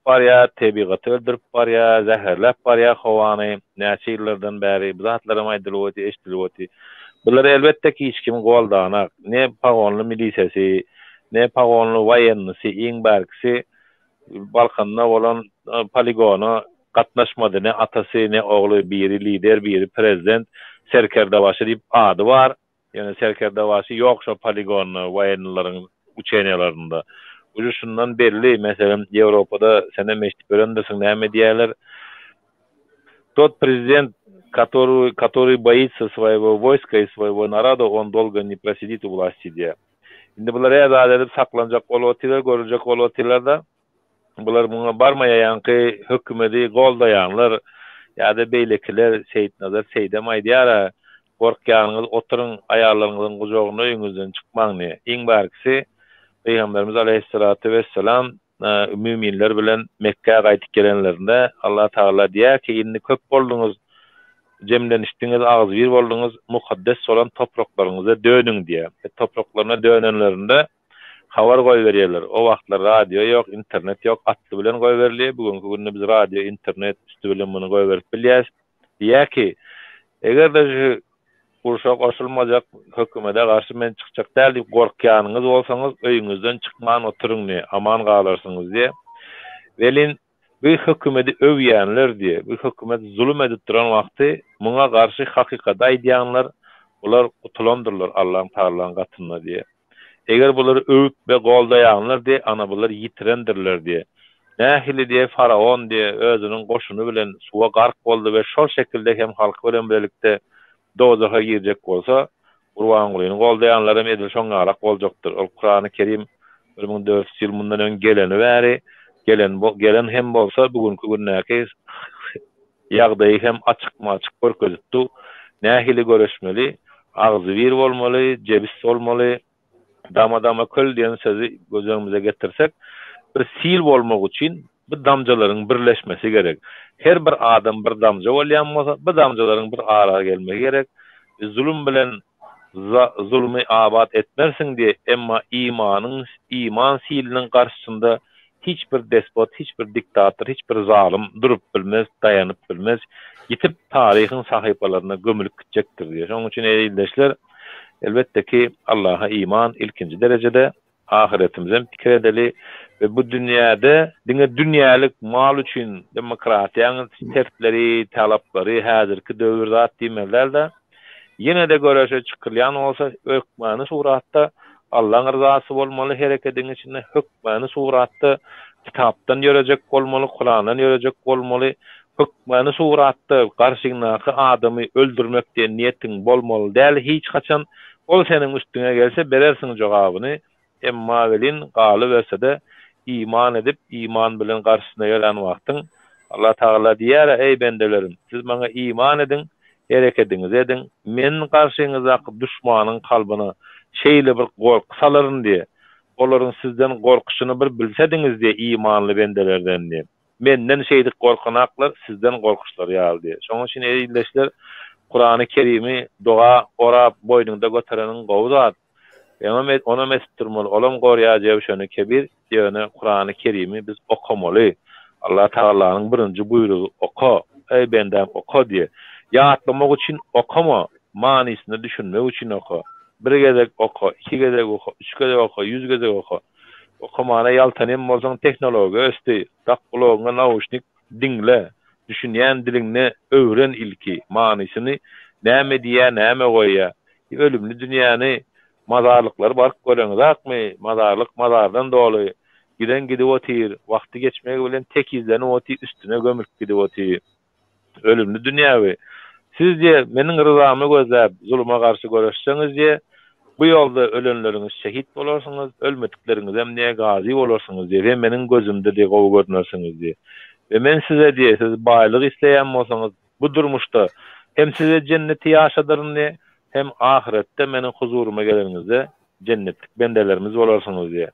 [SPEAKER 2] barýar, tebigaty öldürip barýar, zäherläp barýar howany. Näçe ýyllardan bäri bu zatlarym aýdylyp oty, eşdilip oty. Bular elbetde ki hiç kim goldanak, ne pagonly milisesi, ne pagonly waýennysy, iň berkisi Balkanda bolan poligona gatnaşmady, ne atasy, ne ogly, biri lider, biri prezident, Serkerdabaşy diýip ady bar. Yani Serkerdabaşy ýok şo poligon waýenlaryň uçenýalarynda. Bu şundan belli, meselem Ýewropada sene meştip örendirsiň näme diýerler? Тот президент, который боится своего войска и своего народа, он долго не просидит у власти diye. Şimdi bular ýa-da edip saklanjak bolup otylar, görüljek bolup otylar da bular muňa barmaýanky hökümeti goldaýanlar ýa-da beýlekiler Seýitnazar Seýdem aýdýar, gorkýanyňyz oturuň aýarlaryňyzyň gujogyna öňüňizden çykmaň. Iň barkisi Peygamberimiz aleyhissalatu vesselam müminler bilen Mekke'ye gaýtyp gelenlerinde Allah Taala diýär ki indi köp bolduňuz, jemlenişdiňiz, ağız bir bolduňuz, mukaddes olan topraklaryňyza dönüň diýär. Topraklaryna dönenlerinde habar goý berýärler. O wagtlar radio ýok, internet ýok, atly bilen goý berilýär. Bugünkü günde biz radio, internet üstü bilen muny goý berip bilýäs. Diýär ki egerde Urşak aşılmajak hökümete garşy men çykjak däl diýip gorkýanyňyz bolsaňyz öýüňizden çykman oturuň ne aman galarsınız diye. Welin bu hökümeti öwýänler diye, bu hökümet zulüm edip duran wagty muňa garşy hakykat aýdýanlar ular utulandyrlar Allahyň Taalaň gatynda diye. Eger bular öwüp we goldaýanlar diye, ana bular ýitirendirler diye. Nähili diye faraon diye özüniň goşuny bilen suwa gark boldy we şol şekilde hem halk bilen birlikde dozaha girecek bolsa, Qurban Gulyny goldaýanlarym edil şoňarak boljakdyr. Ol Kur'an-ı Kerim 1400 ýyl mundan öň geleni bäri, gelen hem bolsa bugünkü günnäki ýagdaýy hem açyk görkezipdi. Nähili göreşmeli, agzy bir bolmaly, jebis bolmaly, dama köl diýen sözi gözüňize getirsek, bir sil bolmak üçin bu damjalaryň birleşmesi gerek. Her bir adam bir damja bolýan bolsa, bu damjalaryň bir ara gelmegi gerek. Zulüm bilen zulmy abad etmersiň diye, emma iman siliniň garşysynda hiçbir despot, hiçbir diktator, hiçbir zalim durup bilmez, dayanıp bilmez. Gitip tarihin sahipalarına gömülüp gidecektir diye. Onun için eyldeşler, elbette ki Allah'a iman ilkinci derecede, ahiretimizden fikir edeli ve bu dünyada dünyalık mal için demokratiyanın tertipleri, talapları, hazırki dövrde dimeler de yine de görüşe çıkılyan olsa hükmanı suratta Allah'ın rızası olmalı, hareketin içinde hükmanı suratta kitaptan görecek olmalı, Kur'an'dan görecek olmalı, hükmanı suratta karşındaki adamı öldürmek diye niyetin bolmalı değil, hiç kaçan ol senin üstüne gelse berersin cevabını. Emma velin qalı verse de iman edip iman bilen karşısına gelen wagtyň Allah Taala diýär: "Ey bendelerim, siz bana iman edin, hereketiniz edin. Men karşıňyzdaky düşmanyň kalbyna şeýle bir gorky salaryn diye. Olaryň sizden gorkuşyny bir bilsediňiz diye imanly bendelerden diye. Menden şeýdik gorkanaklar, sizden gorkuşlar ýaly diye. Şoň üçin eýleşler Kur'an-ı Kerim'i doğa orap boynunda götereniň gowzat. Ona mesturmaly, olam gorýajaby şonu kebir diýene Kur'an-ı Kerim'i biz okumaly. Allah Taala'nın birinci buyruğu oku, ey bendem oku diye. Ýatlamak üçin okuma, manisini düşünmek üçin oku. Bir gezek oku, iki gezek oku, üç gezek oku, 100 gezek oku. Okumana yaltanýan bolsaň teknologi östi, tak kulagyna naushnik dinle, düşünýän dilini öwren ilki, manisini näme diýär, näme goýýar. Ölümli dünýäni mazarlıklar bark göreňiz akmy, mazarlyk mazardan doly. Giden gidip otyr, wagty geçmegi bilen tekizden otyr üstüne gömülüp gidip otyr. Ölümli dünýäwi. Sizce meniň rızamy gözläp zuluma garşy görüşseňiz diye bu ýolda ölenleriňiz şehit bolarsyňyz, ölmedikleriniz hem näme gazi bolarsyňyz diye meniň gözümde de gowy görnärsiňiz diye. Ve men size diye siz baýlyk isleýän bolsaňyz bu durmuşda hem size cenneti ýaşadyryn diye hem ahirette meniň huzuruma geleniňizde cennetlik bendelerimiz bolarsyňyz diye.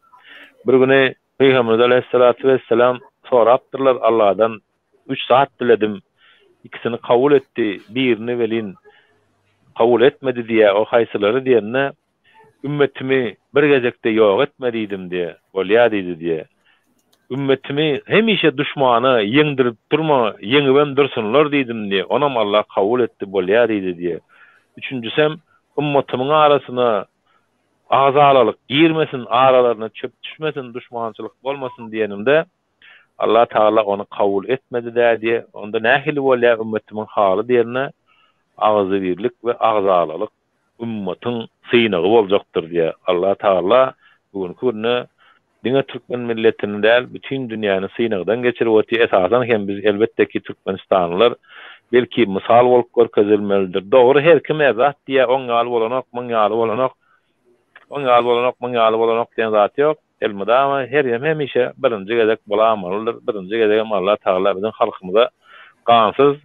[SPEAKER 2] Bir güni Peygamber Aleyhissalatu vesselam sorapdyrlar Allah'dan 3 saat diledim. İkisini kabul etti. Birini velin kabul etmedi diye o haysylary diýenne ümmetimi bir gezekde ýok etmedidim diye, bolýa diýdi diye. Ümmetimi hemişe düşmanı yeňdirip durma, yeňibem dursunlar diýdim diye. Onam Allah kabul etti, bolýa diýdi diye. Üçüncüsem ümmetimin arasyna azalalyk girmesin, aralarına çöp düşmesin, düşmançylyk bolmasın diýenimde Allah Taala onu kabul etmedi diye. Onda nähili bolýar ümmetimin haly diýerine ağzy birlik we azalalyk ümmetin synagy boljakdyr diye. Allah Taala bugünkü günü diňe Türkmen milletini däl, bütün dünýäni synagydan geçirip oty. Esasan hem biz elbette ki Türkmenistanlylar belki misal bolup görkezilmelidir. Dogry her kim ezat diye oňaly bolanok, maňaly bolanok, oňaly bolanok, maňaly bolanok diýen zat ýok. Elmada ama her ýem hemişe birinji gezek bolamalydyr. Birinji gezek Allah Taala biziň halkymyza gansız,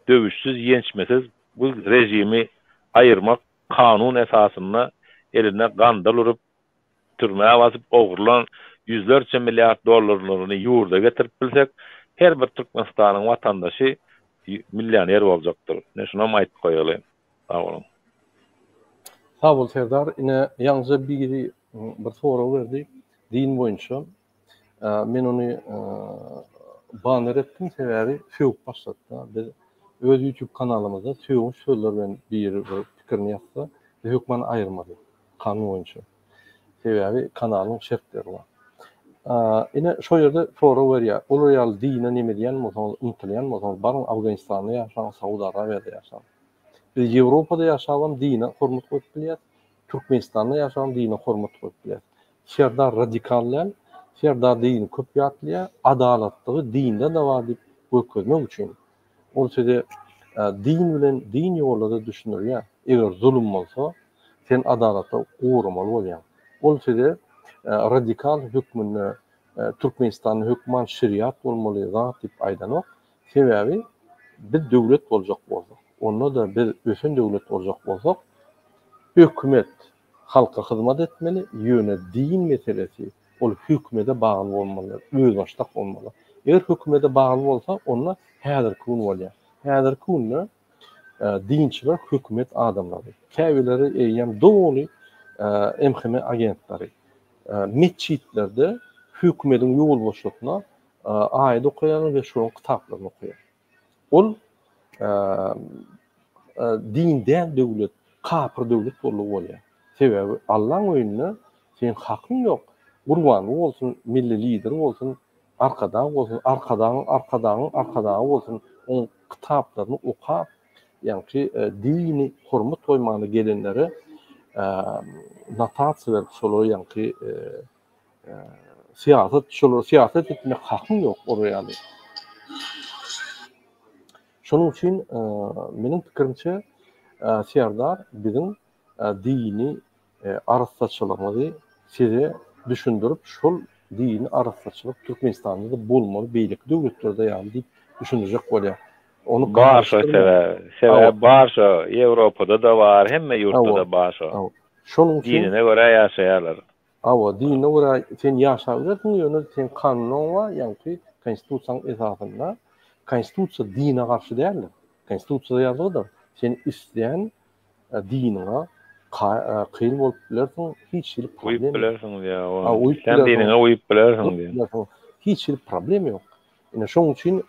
[SPEAKER 2] dövüşsiz, ýençmesiz bu rejimi ayırmak kanun esasyna eline ganda urup türmäge basyp ogurlan yüzlerce milyar dollarlaryny ýurda getirip bilsek her bir Türkmenistanyň watandaşy millioner boljakdyr. Ne şuna aýdyp goýaly. Sag bolun.
[SPEAKER 1] Sağ ol Serdar. Ine ýalnızca bir soru berdi. Din boýunça. Men onu baner etdim sebäbi söwüp başlatdy. Biz öz YouTube kanalymyzda söwüp sözler bilen bir pikirini ýazsa, hökman aýyrmady. Kanun boýunça. Sebäbi kanalyň şertleri bar. Ine şo ýerde soru berýär. Olar ýaly dine näme diýen bolsaň, umtylýan bolsaň, barın Awganistanda ýaşaýan, Saudy Arabiýada ýaşaýan. Biz Ýewropada ýaşaýan dine hormat goýup bilýär. Türkmenistanda ýaşaýan dine hormat goýup bilýär. Şerda radikallar, şerda dini köp ýatlýar, adalatlygy dinde de bar diýip göközmek üçin. Ol sede din bilen din ýollarda düşünürýär. Eger zulüm bolsa, sen adalatly gorumaly bolýan. Ol sede radikal hükmünü Türkmenistan'ın hükman şeriat bolmaly zat diýip aýdanok. Sebäbi bir döwlet boljak bolsak, onda da bir ösen döwlet boljak bolsak, hökümet halka hyzmat etmeli, ýöne din meselesi ol hökümete bagly bolmaly, öz başlyk bolmaly. Eger hökümete bagly bolsa, onda häzirki gün bolýar. Häzirki günde dinçiler hökümet adamlary, käbileri eýýän dowly emhime agentlary, meçhitlerde hökümetin ýol boşlukna aýda okuýar we şoň kitaplaryny okuýar. Ol din däl döwlet, kapyr döwlet bolýar bolýar. Sebebi Allahyň öýünde sen hakyň ýok. Gurbany bolsun, milli lider bolsun, arkadan bolsun, arkadan bolsun, oň kitaplaryny okap, ýani dini hormat toýmany gelenleri notasiýa berip şolar ýani siýasat etmek hakyň ýok orýaly. Şonuň üçin meniň pikirimçe Serdar biziň dini arasatçylygymyzy size düşündirip şol dini arasatçylyk Türkmenistanda da bolmaly, beýlik döwletlerde ýani diýip düşündirjek bolýar. Onu
[SPEAKER 2] bar şo sebäp bar şo Ýewropada da bar, hemme ýurtda da bar şo.
[SPEAKER 1] Şonuň üçin
[SPEAKER 2] dinine göre ýaşaýarlar.
[SPEAKER 1] Dinine göre sen ýaşaýarsyň, ýöne sen kanunyň var, ýani konstitusiýaň esasynda konstitusiýa dine garşy däldir. Konstitusiýada ýazyldyr. Sen isleýän dinine kıyıl bolup bilersin, hiç bir problem yok.
[SPEAKER 2] Bilersin ya. Sen dinine uyup bilersin diye.
[SPEAKER 1] Hiç bir problem yok. Ine şoň üçin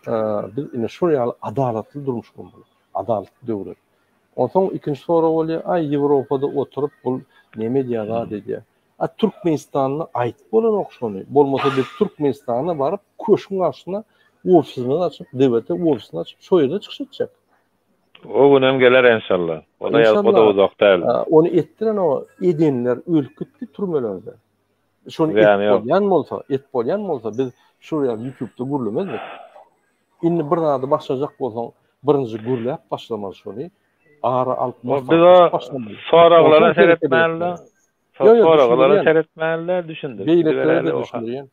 [SPEAKER 1] biz ine şuraya adaletli durmuş bolmaly. Adaletli döwlet. Ondan ikinci soru bolýar, ay Ýewropada oturup bul neme diýýär dedi. Türkmenistanyny aýtyp bolan okşany. Bolmasa biz Türkmenistana baryp köşüň garşyna ofisini açyp, dewlete ofisini açyp, şo ýerde çykyşatjak.
[SPEAKER 2] O günem geler inşallah. O da ýa-da uzak däl.
[SPEAKER 1] Onu etdiren o edenler ölüp gitdi türmelerde. Şonu et bolýan bolsa biz şuraya YouTube'da gürlemezdik. Inni bir zady başlajak bolsaň, birinji gürläp başlamaz şonu. Ara alyp
[SPEAKER 2] başlamaz. Soraglara seretmäliler. Soraglara seretmäliler düşündir.
[SPEAKER 1] Beýlekleri düşündirýän.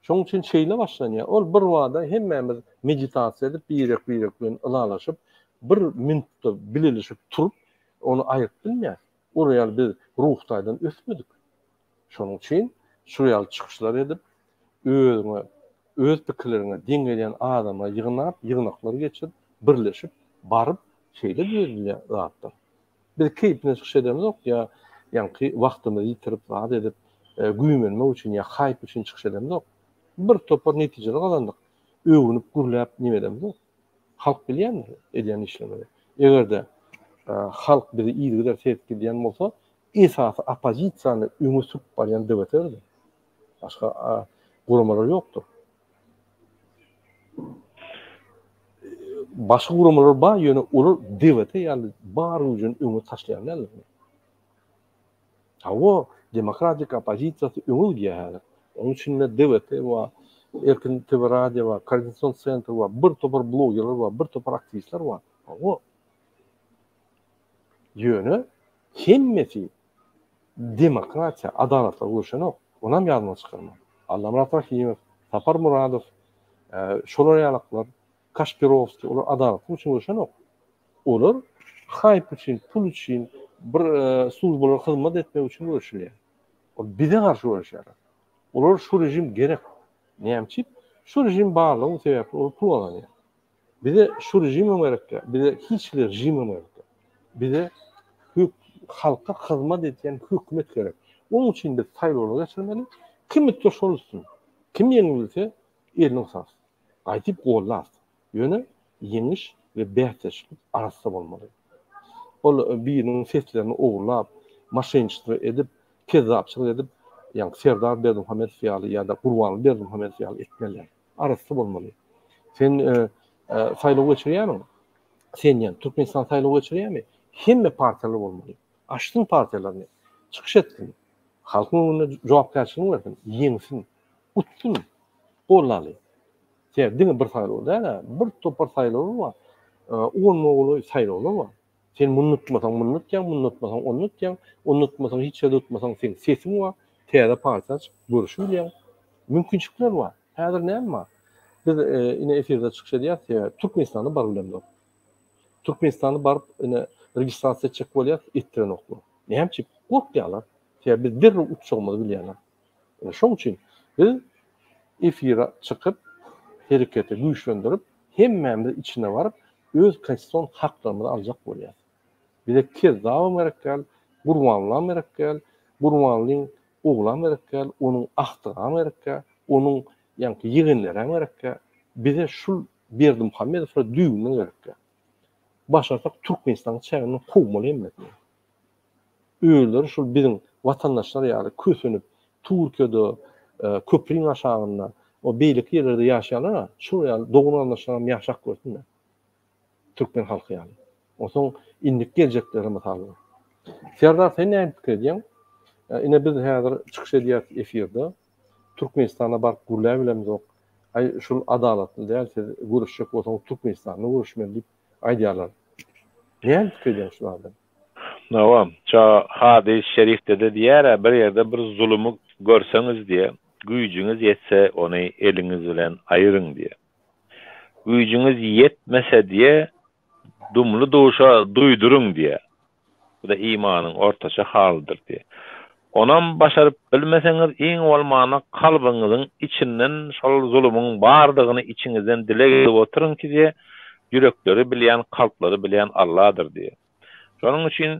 [SPEAKER 1] Şoň üçin şeýle başlanýar. Ol bir wada hemmemiz meditasiýa edip bir bilen ılalaşyp bir minutda bilelişip turup onu aýyp bilmär. Oraya biz ruhtaýdan ösmedik. Şonuň üçin şuraya çykyşlar edip öz pikirlerine deňgelýän adama ýygnaklary geçirip birleşip baryp şeýle diýilýär zatlar. Biz keýpine çykyş edemiz ok ýa ýani wagtymy ýitirip zat edip güýmenmek üçin ýa haýp üçin çykyş edemiz ok. Bir topar netijeler kazandyk. Öwünüp gürläp nime edemiz ok. Halk bilýär edýän işlemleri. Egerde halk bizi ýygylar setki diýen bolsa, esasy opozisiýany öňe süp barýan döwletler. Başga guramalar ýokdur. Başga guramalar bar, ýöne olar döwlete ýaly bar üçin öňe taşlaýanlar. O demokratik opozisiýasy öňe gidýär. Onuň üçin de döwlete we Erkin TV radio we Koordinasiýon sentri we bir topar blogerler we bir topar aktivistler bar. O ýöne hemmesi demokratiýa, adaletli bolşanok. Onam ýadyma çykarma. Allamurat Rahimow, Sapar Muradow, şolar ýalaklar, Kaşpirovski, olar adaletli üçin bolşanok. Olar haýp üçin, pul üçin, bir służbalara hyzmat etmek üçin bolşanýar. O bize garşy bolşýar. Olar şu rejim gerek. Näçip? Şu rejim barlygy sebäpli ol pul alanýar. Bize şu rejim gerek. Bize hiç bir rejim gerek. Bize halka hyzmat etýän hökümet gerek. Onuň üçin de saýlawlar geçirmeli. Kim etdirse olsun. Kim ýeňilse eliniň saz. Gaýtyp gollar. Ýöne ýeňiş we bähtäçlik arasynda bolmaly. Ol biriniň seslerini ogurlap, maşençilik edip, kezapçylyk edip, ýani Serdar Berdimuhammedow ýaly ýa-da Gurban Berdimuhammedow ýaly etmeler. Arasynda bolmaly. Sen saýlaw geçirýärmi? Sen ýani Türkmenistan saýlaw geçirýärmi? Hemme partiýalar bolmaly. Açdyň partiýalaryny çykyş etdiň. Halkyň önüne jogapkärçilik berdiň. Ýeňsin, utsun, gollaly. Sen diňe bir saýlaw däl, bir topar saýlaw bar. 10 mogulu saýlawlar bar. Sen munutmasaň unutmasaň hiç şey tutmasaň sen sesim bar. Täze partiýa görüşýär. Mümkinçilikler bar. Häzir näme bar? Biz ine efirde çykyş edýär, Türkmenistana barylýar. Türkmenistana baryp ine registrasiýa etjek bolýar, etdiren oklar. Näçip? Gorkýarlar. Biz bir uçşagymyzy bilýärler. Şoň üçin biz efire çykyp, hereketi güýçlendirip, hemmemiz içine baryp, öz konstitusiýon haklarymyzy aljak bolýar. Bize kezaw merekkel, gurbanlar merekkel, gurbanlyň oglan merekkel, onuň ahtyga merekkel, onun yani yığınlara gerekke bize şu berdi Muhammed sonra düğünün gerekke. Başarsak Türkmenistan çägini kowmaly emmetdi. Öýler şu bizim vatandaşlar ýaly kösünüp Türkiýede köprüň aşagynda o beýlik ýerlerde ýaşaýanlar, şu ýaly dogunanlaşlar ýaşak görsünler. Türkmen halky ýaly. Oson indik geljekleri metaly. Serdar sen näme pikir edýän? Ine biz häzir çykyş edýär efirde. Türkmenistana bark gurlar bilemiz ok. Ay şu adalatly däl, guruşjak bolsaň Türkmenistanyň guruşmaly diýip aýdýarlar. Näme pikir edýän şulardan?
[SPEAKER 2] Nawam, ça hadis şerifde de diýär, bir ýerde bir zulümy görseňiz diýe, güýjüňiz ýetse ony eliňiz bilen aýyryň diýe. Güýjüňiz ýetmese diýe, dumly duşa duýduruň diýe. Bu da imanyň ortaça halydyr diýe. Onam başaryp bilmeseňiz iň bolmana kalbyňyzyň içinden şol zulümüň bardygyny içiňizden dile gelip oturuň ki diýe, yürekleri bilýän, kalplary bilýän Allah'dır diýe. Şonuň üçin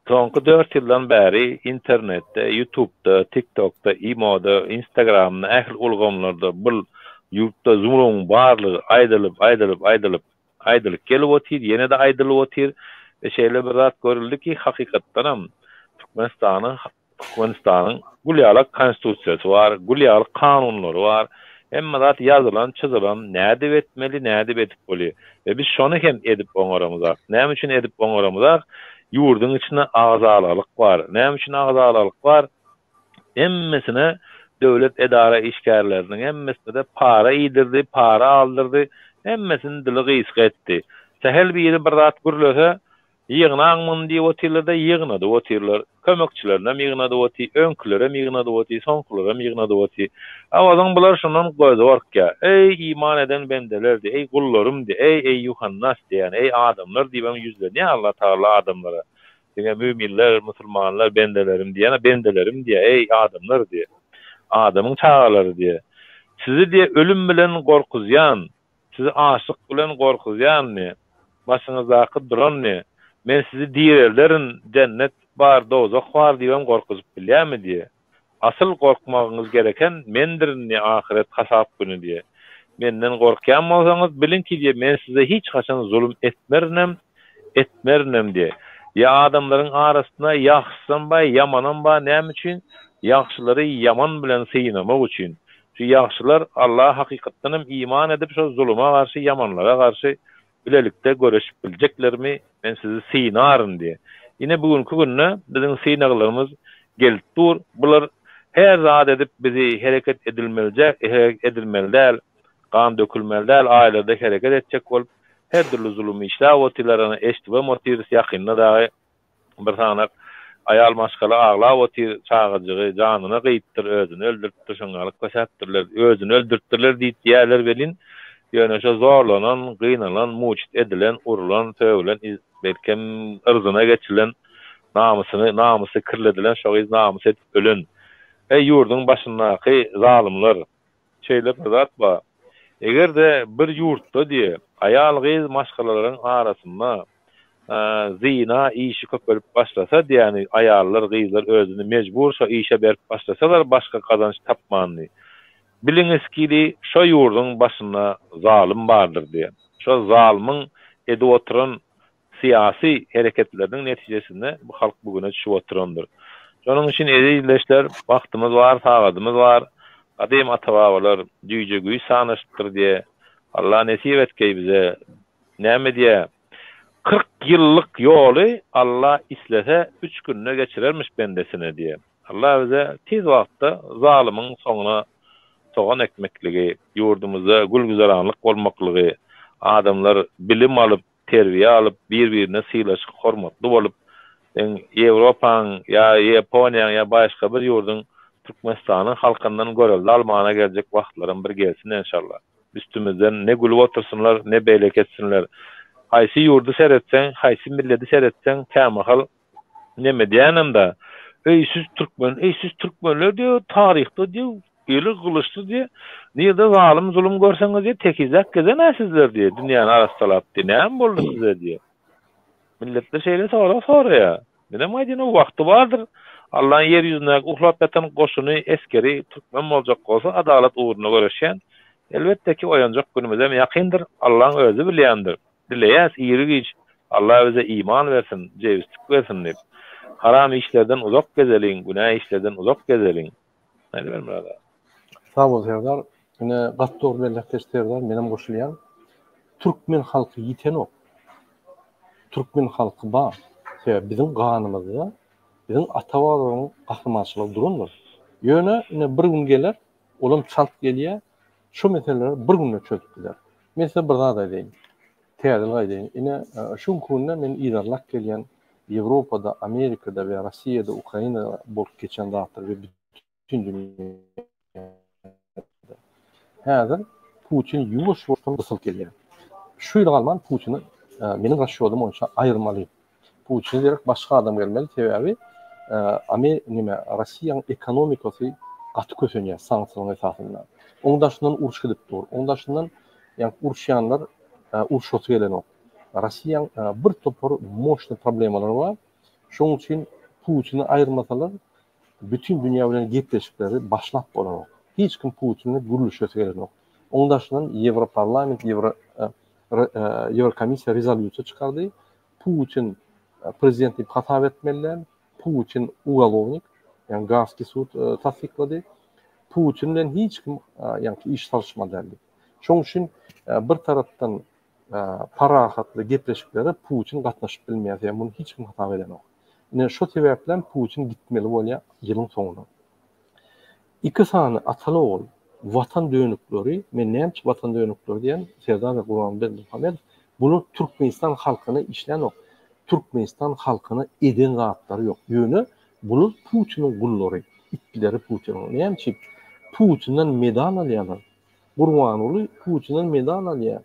[SPEAKER 2] soňky 4 ýyldan bäri internetde, YouTube'da, TikTok'da, Imo'da, Instagram'da, ähli ulgamlarda bu ýurtda zulümüň barlygy aýdylyp gelip otyr, ýene de aýdylyp otyr. Şeýle bir zat görüldi ki hakykatdan ham Türkmenistanyň gulýaly konstitusiýasy bar, gulýaly kanunlary bar. Emma zat ýazylan, çyzylan, näde etmeli, näde etip bolýar. Ve biz şonu hem edip oňaramyzak. Näme üçin edip oňaramyzak? Ýurduň içinde agzalyk bar. Näme üçin agzalyk bar? Emmesine döwlet edara işgärleriniň emmesine de para ýdirdi, para aldyrdy, emmesini dili gysg etdi. Sehel bir bir zat gürlese ýygnaňmyn diýip otirlerde ýygnady otirler. Kömekçilerine ýygnady otir, öňkülere ýygnady otir, soňkylere ýygnady otir. Awazyň bular şondan goýdy orkya. Ey iman eden bendelerdi, ey gullarym di, ey Yuhannas diýen, ey adamlar diýen ýüzlerine Allah Taala adamlara. Diňe müminler, musulmanlar bendelerim diýene bendelerim diýe, ey adamlar diýe. Adamyň çağalary diýe. Sizi diýe ölüm bilen gorkuzýan, sizi aşyk bilen gorkuzýan, başyňyzdaky duran men sizi diýerlerin cennet bar, dozak bar diýen gorkuzyp bilýärmi diýe. Asyl gorkmagyňyz gereken mendirin ahiret hasap güni diýe. Menden gorkýan bolsaňyz bilin ki diýe, men size hiç haçan zulüm etmernem diýe. Ya adamlaryň arasynda ýaxşysam ba, yamanam ba, näme üçin? Ýaxşylary yaman bilen synamak üçin. Şu ýaxşylar Allah hakykatdan iman edip şu zulüme garşy, yamanlara garşy bilelikde görüşüp biljeklermi? Men sizi synaryn diýe. Ine bugünkü günne biziň synaglarymyz gelip dur. Bular her zat edip bizi hereket edilmeli, kan dökülmeli, ailede hareket etjek bolup her türlü zulüm işler otilaryny eşitip motiris ýakynda da bir sanak ayal maşgala ağlap otir çağıjygy janyny gyýtdyr, özüni öldürtdi, şoňalyk köşäpdirler, özüni öldürtdirler diýip diýerler belin. Ýöne şo zorlanan, gıynalan, mucit edilen, urulan, tövlen, belkem ırzyna geçilen, namusy kirledilen, şo iz namus edip ölen. Ey ýurduň başyndaky zalymlar, şeýle bir zat bar. Egerde bir ýurtda diýe, ayal gyz maşgalalaryň arasynda zina işi köpelip başlasa, diýeni ayallar, gyzlar özüni mejbur şo işe berip başlasalar, başga kazanç tapmanly. Biliniz ki şo ýurduň başynda zalim bardyr diýe. Şo zalymy edip oturan siyasi hereketleriniň netijesinde bu halk bugüne düşüp oturandyr. Şonuň üçin eýleşler, wagtymyz bar, tagadymyz bar. Adem atabalar düýje güý sanyşdyr diýe. Allah nesip etkeý bize. Näme diýe? 40 ýyllyk ýoly Allah islese 3 günne geçirermiş bendesine diýe. Allah bize tez wagtda zalymiň soňuna soğan ekmekligi, ýurdumyzda gülgüzaranlyk bolmaklygy, adamlar bilim alıp, terbiýe alıp, bir-birine sylaşyk, hormatly bolup, Ýewropaň ýa Ýaponiýa ýa başga bir ýurdun Türkmenistanyň halkyndan göreldi almana geljek wagtlaryň bir gelsin inşallah. Üstümizden ne gülüp otursunlar, ne beýlek etsinler. Haýsy ýurdu seretseň, haýsy milleti seretseň, tämahal neme diýenimde, siz Türkmenler diýip taryhda diýip ýyly gylışdy diýip, näde zalim zulüm görseňiz diýip tekizak gezen sizler diýip, dünýäni arastalap diýip, näme boldy size diýip. Milletler şeýle sonra ýa. Mene maýdyna wagty bardyr. Allah'ın yeryüzündäki uhlap ýatan goşuny eskeri türkmen boljak bolsa adalet uğruna görüşýän elbetde ki oýanjak günümizde ýakyndyr. Allah'ın özü bilýändir. Dileýäs iri güç Allah bize iman versin, jebislik versin diýip. Haram işlerden uzak gezeliň, günah işlerden uzak gezeliň. Näde bermeli?
[SPEAKER 1] Sağ ol Serdar. Yine gattor belirtler Serdar benim goşulýan. Türkmen halky ýiten ok. Türkmen halky ba. Bizim ganymyzda bizim ata-babalarymyň gahrmançylygy durundur. Ýöne bir gün geler, olam çalt gelýär, şu meseleleri bir günde çözüp gider. Mesela bir zat aýdaýyn. Täze aýdaýyn. Ine şu günde men ýerlak gelýän Ýewropada, Amerikada we Rossiýada, Ukrainada bolup geçen zatlar we bütün dünýä. Häzir Putin ýuwaş ortam gysyl gelýär. Şu ýyl galman Putin'i meniň gaşşodum oňça aýyrmaly. Putin derek başga adam gelmeli. Sebäbi Rossiýanyň ekonomikasy gaty kösenýär sanksiýalar esasynda. Oňdaşyndan uruş gidip dur. Oňdaşyndan uruşýanlar uruşaty gelen ok. Rossiýanyň bir topar moşly problemalary bar. Şoň üçin Putin'i aýyrmasalar bütün dünýä bilen gepleşikleri başlap bolar ok. Hiç kim Putin'i guruluşaty gelen ok. Oňdaşyndan Ýewroparlament, Ýewrokomissiýa rezolýusiýa çykardy. Putin prezidentlik hata etmeliler. Putin ugalovnik, yani Gazki sud tasdiklady. Putin'den hiç kim iş çalışma derdi. Şoň üçin bir tarapdan para hatly gepleşikleri Putin gatnaşyp bilmeýär. Yani bunu hiç kim hata eden ok. Ine şu sebäplen Putin gitmeli bolýar ýylyň soňuna. İki sany ataly ol watan dönükleri, men näme watan dönükleri diýen Serdar Gurbanberdihamid bunu Türkmenistan halkyny işlän ok. Türkmenistan halkyny eden zatlary ýok. Ýöne bunu Putiniň gullary, itleri Putiniň. Näme Putin'den medal alýarlar. Gurbanoğlu Putin'den medal alýar.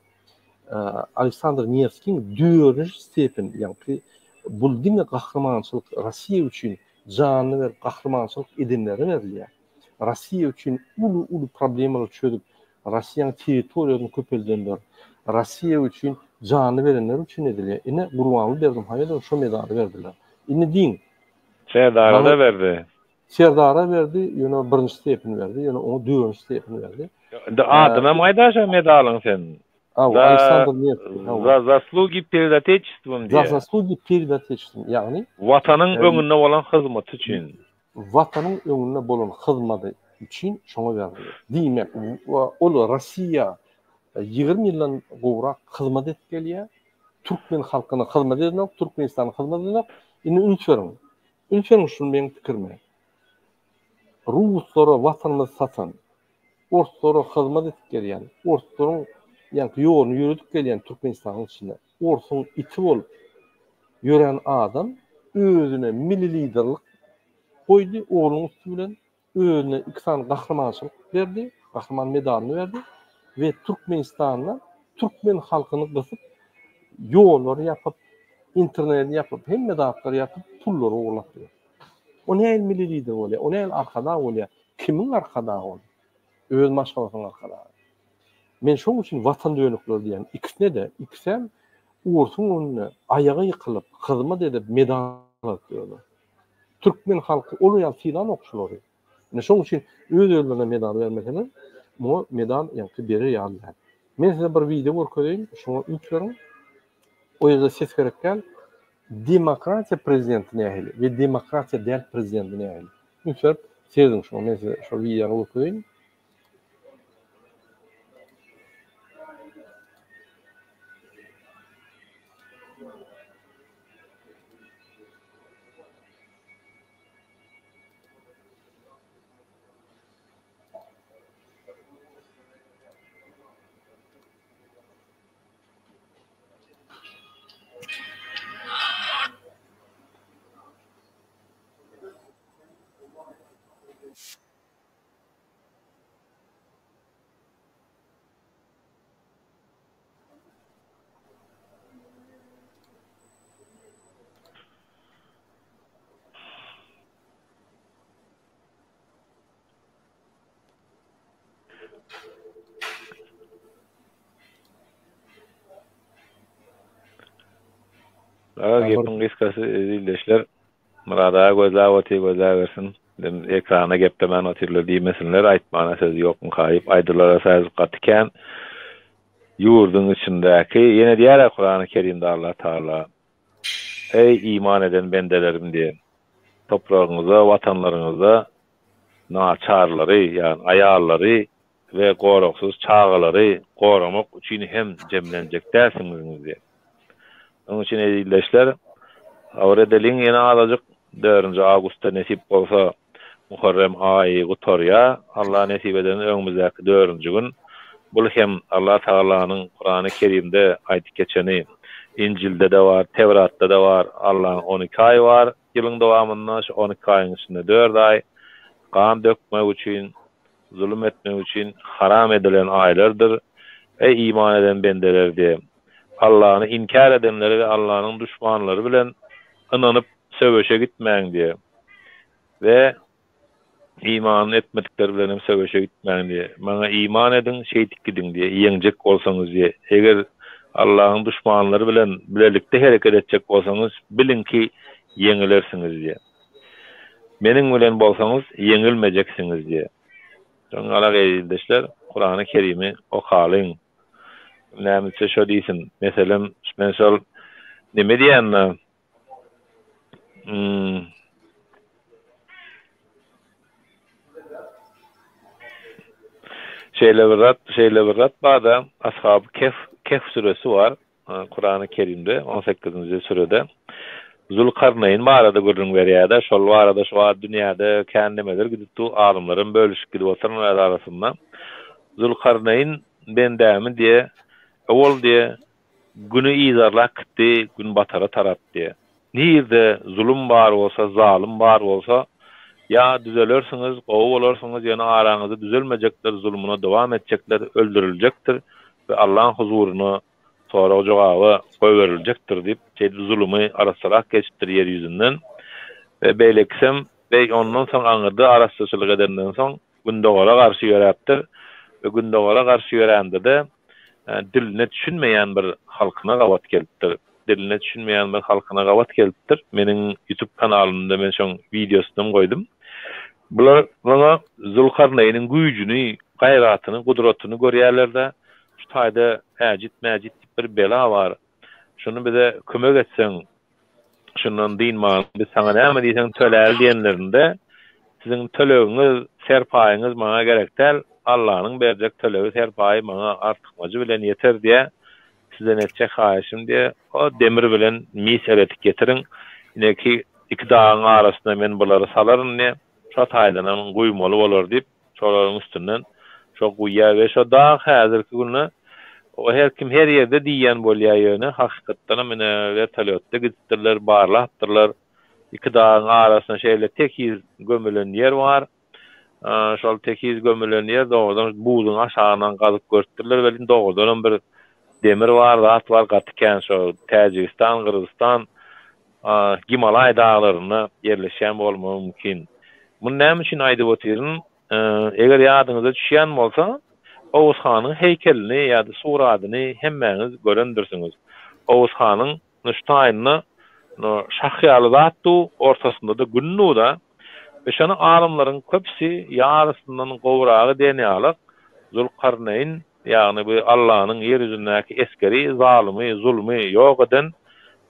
[SPEAKER 1] Aleksandr Nevskiň 4-nji stepen, ýani bu diňe gahrmançylyk Rossiýa üçin janyny ber gahrmançylyk edenlere berilýär. Rossiýa üçin ulu problemalar çözüp Rossiýanyň territoriýasyny köpeldenler. Rossiýa üçin janyny berenler üçin edilýär. Ine Gurbanoğlu Berdihamid şu medally berdiler. Ine diň
[SPEAKER 2] Serdara da berdi.
[SPEAKER 1] Serdara berdi, ýöne 1-nji stepeni berdi, ýöne oňa 4-nji stepeni berdi.
[SPEAKER 2] Adyna maýdaşa medalyň sen.
[SPEAKER 1] Александр Невский.
[SPEAKER 2] За заслуги перед Отечеством diye.
[SPEAKER 1] За заслуги перед Отечеством. Yani
[SPEAKER 2] Vatanın öňünde bolan hyzmat üçin.
[SPEAKER 1] Vatanın öňünde bolan hyzmaty üçin şoňa berdi. Diýmek, ol Rossiýa 20 ýyldan gowrak hyzmat etip gelýär. Türkmen halkyna hyzmat edýär, Türkmenistana hyzmat edýär. Ine ünçüriň. Ünçüriň şunu men pikirme. Ruslara vatanymyzy satan, oruslara hyzmat etip gelýän, oruslaryň ýolunu ýürüdip gelýän Türkmenistanyň içinde orsun iti bolup ýören adam özüne milli liderlik koydy, oğlunyň üstü bilen özüne iki san gahrmançylyk berdi, gahrman medalyny berdi we Türkmenistanyň Türkmen halkyny gysyp ýollary ýapyp, internet ýapyp, hemme datlary ýapyp pullary oglapdy. O näil milli lider bolýar, o näil arkada bolýar, kimiň arkada bol? Öz maşgalasynyň arkada. Men şoň üçin watan dönükleri diýen ikisine de ikisem ursun önüne ayağa ýykylyp hyzmat edip medal alýarlar. Türkmen halky ol ýa filan okşulary. Men şoň üçin öz öllerine medal bermekler, bu medal ýa-da bere ýallar. Men size bir video görkezýän, şoňa üçleriň o ýerde ses gerekken demokratiýa prezidentine ähli we demokratiýa däl prezidentine ähli. Üçler sezdim şoň men size şu videony görkezýän.
[SPEAKER 2] Gepin gysgasy izleýişler Murada gözler versin. Ekrana geplemen otirler diýmesinler, aýtmana söz ýokmy haýyp, aýdylara sazyp gatken ýurdun içindäki ýene diýär Kur'an-ı Kerimde Allah Taala ey iman eden bendelerim diye toprağınıza, vatanlarınıza naçarları, yani ayarları ve goroksuz çağları goramak üçin hem cemlenecek dersiniz diye. Onun için edilleşler Avredelin yine alacak 4. Ağustos'ta nesip olsa Muharrem ayı gutorya Allah nesip eden önümüzdeki 4. gün bu hem Allah Teala'nın Kur'an-ı Kerim'de ayet geçeni İncil'de de var, Tevrat'ta da var. Allah'ın 12 ay var. Yılın devamında 12 ayın içinde 4 ay kan dökmek için, zulüm etmek için haram edilen aylardır. Ey iman eden bendeler diye Allah'ını inkar edenleri ve Allah'ın düşmanları bilen ınanıp sövüşe gitmeyin diye ve iman etmedikleri bilen sövüşe gitmeyin diye. Bana iman edin, şeytik gidin diye, yenecek olsanız diye. Eğer Allah'ın düşmanları bilen birlikte hareket edecek olsanız bilin ki yenilersiniz diye. Menin bilen bolsanız yenilmeyeceksiniz diye. Son ala geyildeşler Kur'an-ı Kerim'i okalın. Nämetçe şo diýsin. Meselem men şol nime diýän Şeyle bada Ashab-ı Kehf suresi var. Kur'an-ı Kerim'de 18. surede. Zulkarneyn barada görüň berýärde. Şol barada şu dünýäde kendimeler gidip alımlaryň bölüşip gidip oturýan arasynda Zulkarneyn bendämi diye ol diye günü izarlak gitdi, gün batara tarap diye. Nirde zulüm bar olsa, zalim bar olsa ya düzelirsiniz, gowy bolarsyňyz ýa-ni araňyzda düzelmejekdir, zulmuna dowam etjekler, öldüriljekdir ve Allah'ın huzuruna sonra jogaby goýberilejekdir diýip zulümi arasarak geçtir yer ýüzünden ve beýleksem ve ondan soň aňyrdy araççylyk edenden soň gündogara garşy ýöräpdir ve gündogara garşy ýörände de diline düşünmeýän bir halkyna gawat gelipdir. Diline düşünmeýän bir halkyna gawat gelipdir. Meniň YouTube kanalymda men şoň videosyny goýdum. Bular bana Zulkarneyn'in güýjüni, gaýratyny, gudratyny görýärler-de şu taýda mäjit bir bela var. Şunu bize kömek etsen, şundan diýin biz sana näme diýsen töläl diýenlerinde sizin tölegiňiz, serpaýyňyz maňa gerek däl. Allah'ın berjek tölegi serpaýy maňa artykmajy bilen yeter diye size netçek haýyşym diye o demir bilen mis eretip getirin. Neki iki dağın arasynda men bulary salaryn diye şo taýdan guýmaly bolar diýip şolaryň üstünden şo guýýar we şo dağ häzirki günü o her kim her ýerde diýen bolýar ýöne hakykatdan mene vertolyotda gitdirler, barlapdyrlar. İki dağın arasynda şeýle tek ýer gömülen yer var. Şol tekiz gömülen yer doğrudan buğdun aşağından gazyp görtdirler ve doğrudan bir demir var, zat var gatyken şo Täjikistan, Kırgızstan, Himalay dağlaryna yerleşen bolmagy mümkin. Bu näme üçin aýdyp otyryň? Eger ýadyňyza düşýän bolsa, Oğuz Hanyň heykelini ýa-da suradyny hemmäňiz görendirsiňiz. Oğuz Hanyň nuştaýyny no şahýaly zatdy, ortasynda da günnu da ve şonu alımların köpsi yarısından gowragy denýärler. Zulkarneyn ýagny bu Allah'ın ýerüzündäki eskeri zalimy, zulmy ýok eden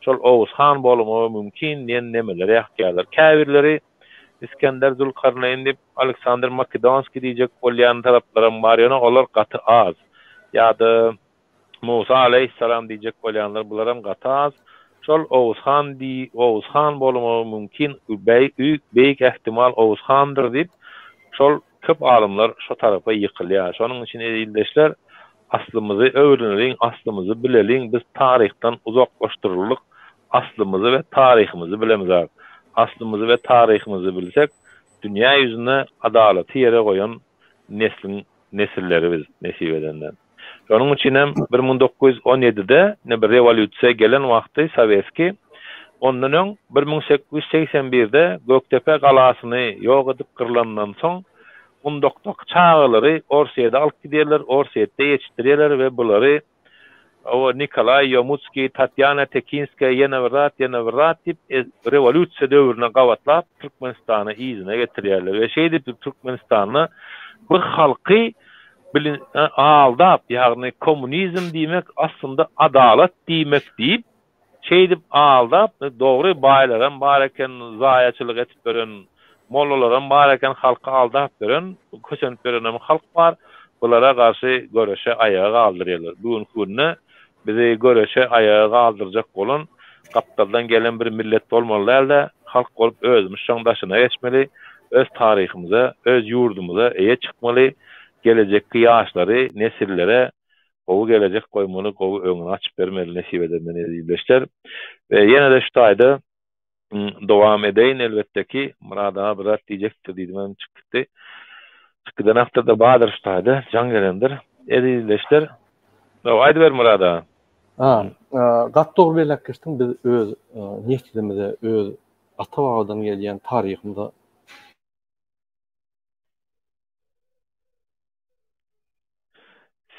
[SPEAKER 2] şol Oğuz Han bolmagy mümkin diýen nemeler ýakýarlar. Käbirleri İskender Zulkarneyn diýip Aleksandr Makedonski diýjek bolýan taraplarym bar ýöne olar gaty az. Ýa-da Musa aleyhissalam diýjek bolýanlar bularam gaty az. Şol Oğuz Han bolmagy mümkin, beýik ehtimal Oğuz Handyr diýip şol köp alımlar şo tarapa ýykylýar. Şonuň üçin edildeşler aslymyzy öwreneliň, aslymyzy bileliň, biz taryhdan uzaklaşdyryldyk. Aslymyzy we taryhymyzy bilemiz. Aslymyzy we taryhymyzy bilsek, dünýä ýüzüne adalaty ýere goýan nesillerimiz nesip edenden. Şonuň üçin hem 1917-de ne bir revolýusiýa gelen wagty Sowetski, ondan öň 1881-de Göktepe galasyny ýok edip kyrlandan soň undokdak çağılary Orsiýada alyp giderler, Orsiýetde ýetişdirýärler we bulary o Nikolay Yomutski, Tatyana Tekinskaya yana bir dip revolütsiya döwrüne gawatlap Türkmenistana izine getirýärler. Ve şeydi Türkmenistanyny bir halky bilin aldap, ýagny kommunizm diýmek aslında adalet diýmek diýip şeydip aldap dogry baýlaran bareken zaýaçylyk etip beren mollalaran bareken halka aldap beren köçenip beren halk bar. Bulara karşı göreşe ayağa kaldırıyorlar. Bugün gününe bizi göreşe ayağa kaldıracak olan kaptaldan gelen bir millet olmalı elde halk olup özümüz şondaşına geçmeli, öz tarihimize, öz yurdumuza eye çıkmalı, gelecek yaşları, nesillere ovu gelecek koymalı, ovu önünü açıp vermeli nesip edenler edilmişler. Ve yine de şu tayda devam edeyin elbette ki Murada biraz diyecektir dedim çıktı. Çıkıdan hafta da Bahadır Usta'ydı, can gelendir. Edilleştir. Aydı ver Murada.
[SPEAKER 1] Gattoğ belakkeştin biz öz niyetimize, öz ata-babadan gelýän tarihimizde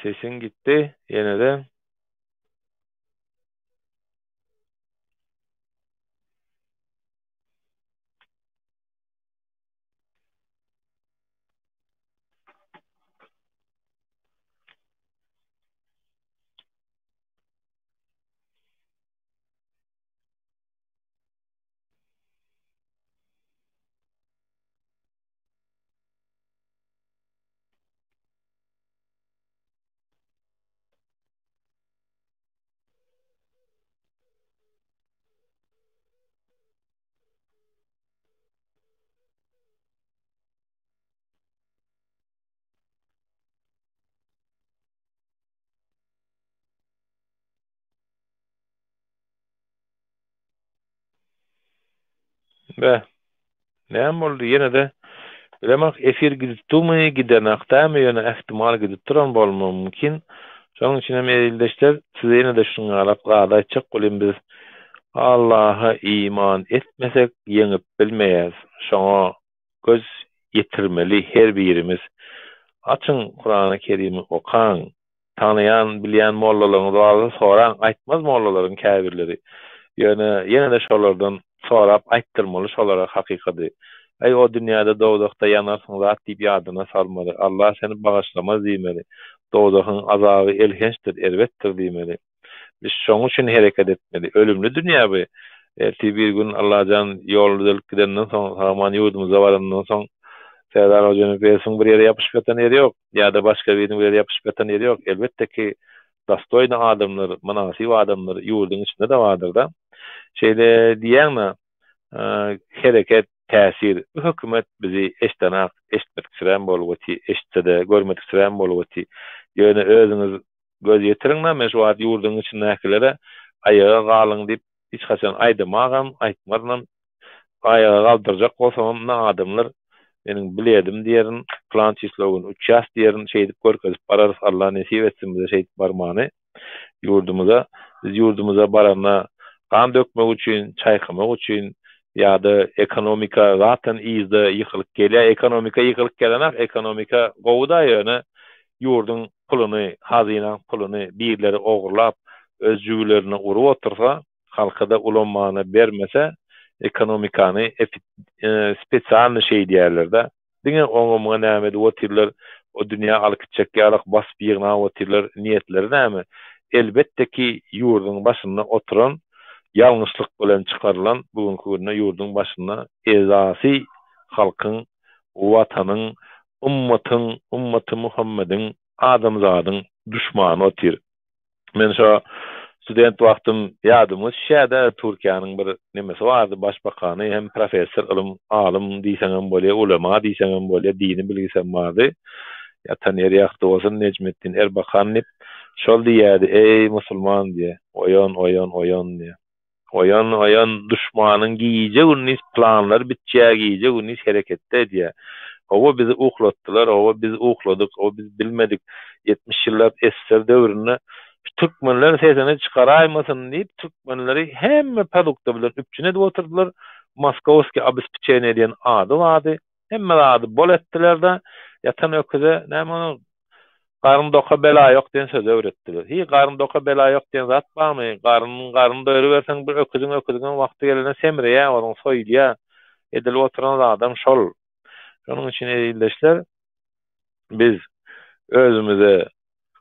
[SPEAKER 2] Sesin gitti, yine de. Be, näme boldy yine de bilemek efir gidipdimi, gidenakdamy ýöne ihtimal gidip duran bolmagy mümkin. Şoň üçin hem edildeşler size yine de şunu alap gaýdaçyk bolýan biz Allah'a iman etmesek yeňip bilmeýäs. Şoňa göz ýetirmeli her birimiz. Açın Kur'an-ı Kerim'i okan, tanıyan, bilýän mollalaryň dualy soran aýtmaz mollalaryň käbirleri. Ýöne de şolardan sorap aýtdyrmaly şolara hakykaty. Ey o dünýäde dowdakda ýanarsyň zat diýip ýadyna salmaly. Allah seni bagyşlamaz diýmeli. Dowdakyň azaby elhençdir, elbetdir diýmeli. Biz şoň üçin hereket etmeli. Ölümlü dünýä bu. Bir gün Allah jan ýol düzelip gidenden soň, haman ýurdumuza barandan soň Serdar Hoca'nın bir yere yapışıp yatan yeri yok. Ya da başka birinin bir yere yapışıp yatan yeri yok. Elbette ki Dostoyni adamlar, manasip adamlar yurdun içinde de vardır da. Şeyde diýäňmi, hereket, täsir, hökümet bizi eşdenak, eşitmekçiren bolupdy, eşitse-de görmekçiren bolupdy. Ýöne özüňiz göz ýetiriňler, men şu wagt yurdun içindäkilere ayağa galyň diýip hiç haçan aýdymagam, aýtmarlam. Ayağa galdyrjak bolsam, adamlar benim bilýärdim diýerin, plan çyslogun, uças diýerin şeýdip görkezip bararys, Allah nesip etsin bize şeýdip barmany yurdumuza. Biz yurdumuza barana kan dökmek üçin, çaýkamak üçin ýa-da ekonomika zaten izde ýykylyp gelýär. Ekonomika ýykylyp gelenek, ekonomika gowda ýöne yurdun puluny, hazyna puluny birleri ogurlap öz jüglerini urup otursa, halka da ulanmany bermese, ekonomikany spesialny şey diýerler de. Diňe oňumga näme diýerler, o dünýä alyp çekýärlik basyp ýygna otirler niýetleri näme? Elbette ki yurdun başynda oturan, ýalňyşlyk bilen çykarylan bugünkü günde yurdun başynda ezasy halkyň, watanyň, ummaty Muhammediň, adamzadyň düşmany otir. Men şo student wagtym ýadymy şäde Türkiýanyň bir nemesi bardy, başbakany hem professor, alim diýseňem bolýar, ulema diýseňem bolýar, dini bilgisem bardy. Ya tanýar ýagty bolsa Necmettin Erbakan dip şol diýärdi, ey musulman diýe. Oyan diýe. Oyan düşmanyň giýje günnis planlar bitjäk, giýje günnis hereketde diýe. Owa bizi uklatdylar, owa biz ukladyk, owa biz bilmedik. 70 ýyllar SSR döwründe Türkmenler sesini çıkaraýmasyn diýip Türkmenleri hemme produkta bilen üpçün edip oturdular. Moskowski Abispçene diýen ady vardy. Hemme ady bol etdiler de ýatan öküze näme Garyn doka bela yok diyen söz öwretdiler. Hi garyn doka bela yok diyen zat barmy? Garyn doýry berseň bir öküziň wagty gelene semreýär, onuň soýulýar. Edil oturan adam şol. Şonuň üçin eýildeşler biz özümüze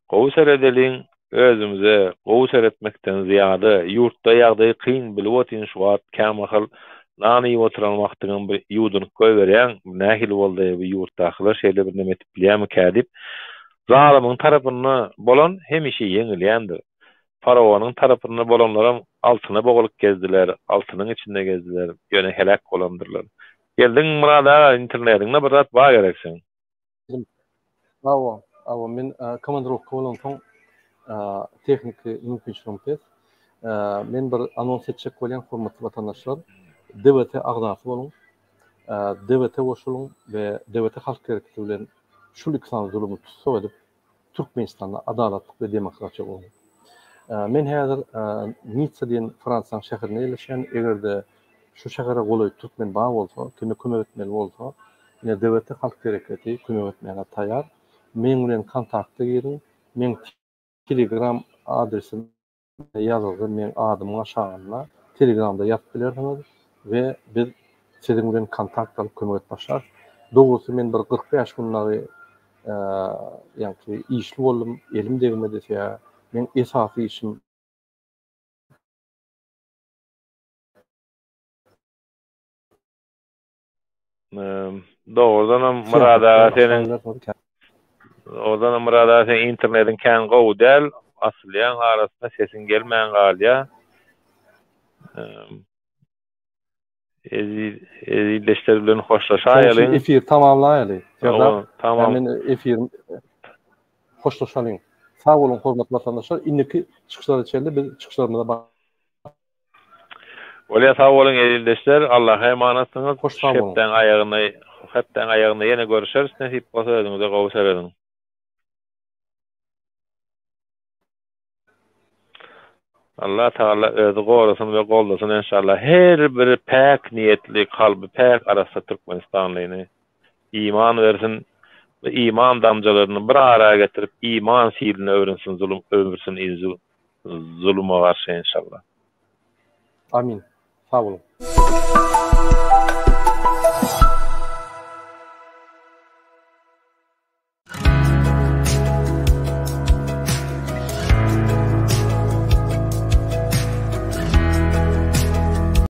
[SPEAKER 2] gowy seredeliň, özümüze gowy seretmekden ziýady ýurtda ýagdaý kyn bilip otyn şu wagt kämahal nany oturan wagtyň bir ýudunyk goýberýän, nähili boldy bu ýurtdakylar şeýle bir neme tipleýärmi kädip zalymyň tarapyna bolan hemişe ýeňilýändir. Parawanyň tarapyna bolanlaram altyna bogulyp gezdiler, altynyň içinde gezdiler, ýöne helak bolandyrlar. Geldiň murada internetiňde bir zat bar gereksen.
[SPEAKER 1] Awa men komandirovka bolan soň tehnik mümkinçiligim pes. Men bir anons etjek bolýan hormatly watandaşlar, DWT agdasy bolun, DWT goşulun we DWT halk hareketi bilen şu liksan zulümy tutsak edip Türkmenistanda adalatlyk we demokratiýa bolun. Men häzir Nice diýen Fransaň şäherine ýerleşen, egerde şu şähere goly Türkmen baý bolsa, kime kömek etmeli bolsa, ýene DWT halk hareketi kömek etmäge taýýar. Men bilen kontaktda girin. Men Telegram adresim ýazyldy. Men adymyň aşagyna Telegramda ýazyp bilersiňiz we biz siziň bilen kontakt alyp kömek etmäşär. Dogusy men bir 45 günlary ýa-ni işli boldum, elim degmedi ýa men esasy işim
[SPEAKER 2] Doğrudan murada senin Odan murada sen internetin kän gowy del, asylyan arasynda sesin gelmeýän galýa. Ezildeşler bilen hoşlaşaýaly.
[SPEAKER 1] Efir tamamlaýaly.
[SPEAKER 2] Tamam.
[SPEAKER 1] Men efir hoşlaşalyň. Sağ bolun hormatly watandaşlar. Indiki çykyşlar içinde biz çykyşlarymyza bak.
[SPEAKER 2] Olya sağ bolun ezildeşler. Allah'a emanetiniz. Hepden aýagyna ýene görüşeriz. Näsip bolsa özüňize gowy seredin. Allah Taala özü gorasyn we goldasyn inşallah. Her bir päk niýetli, kalby päk arasy Türkmenistanlyny iman bersin we iman damjalaryny bir araya getirip iman siýirini öwrensin, zulüme garşy inşallah.
[SPEAKER 1] Amin. Sağ olun.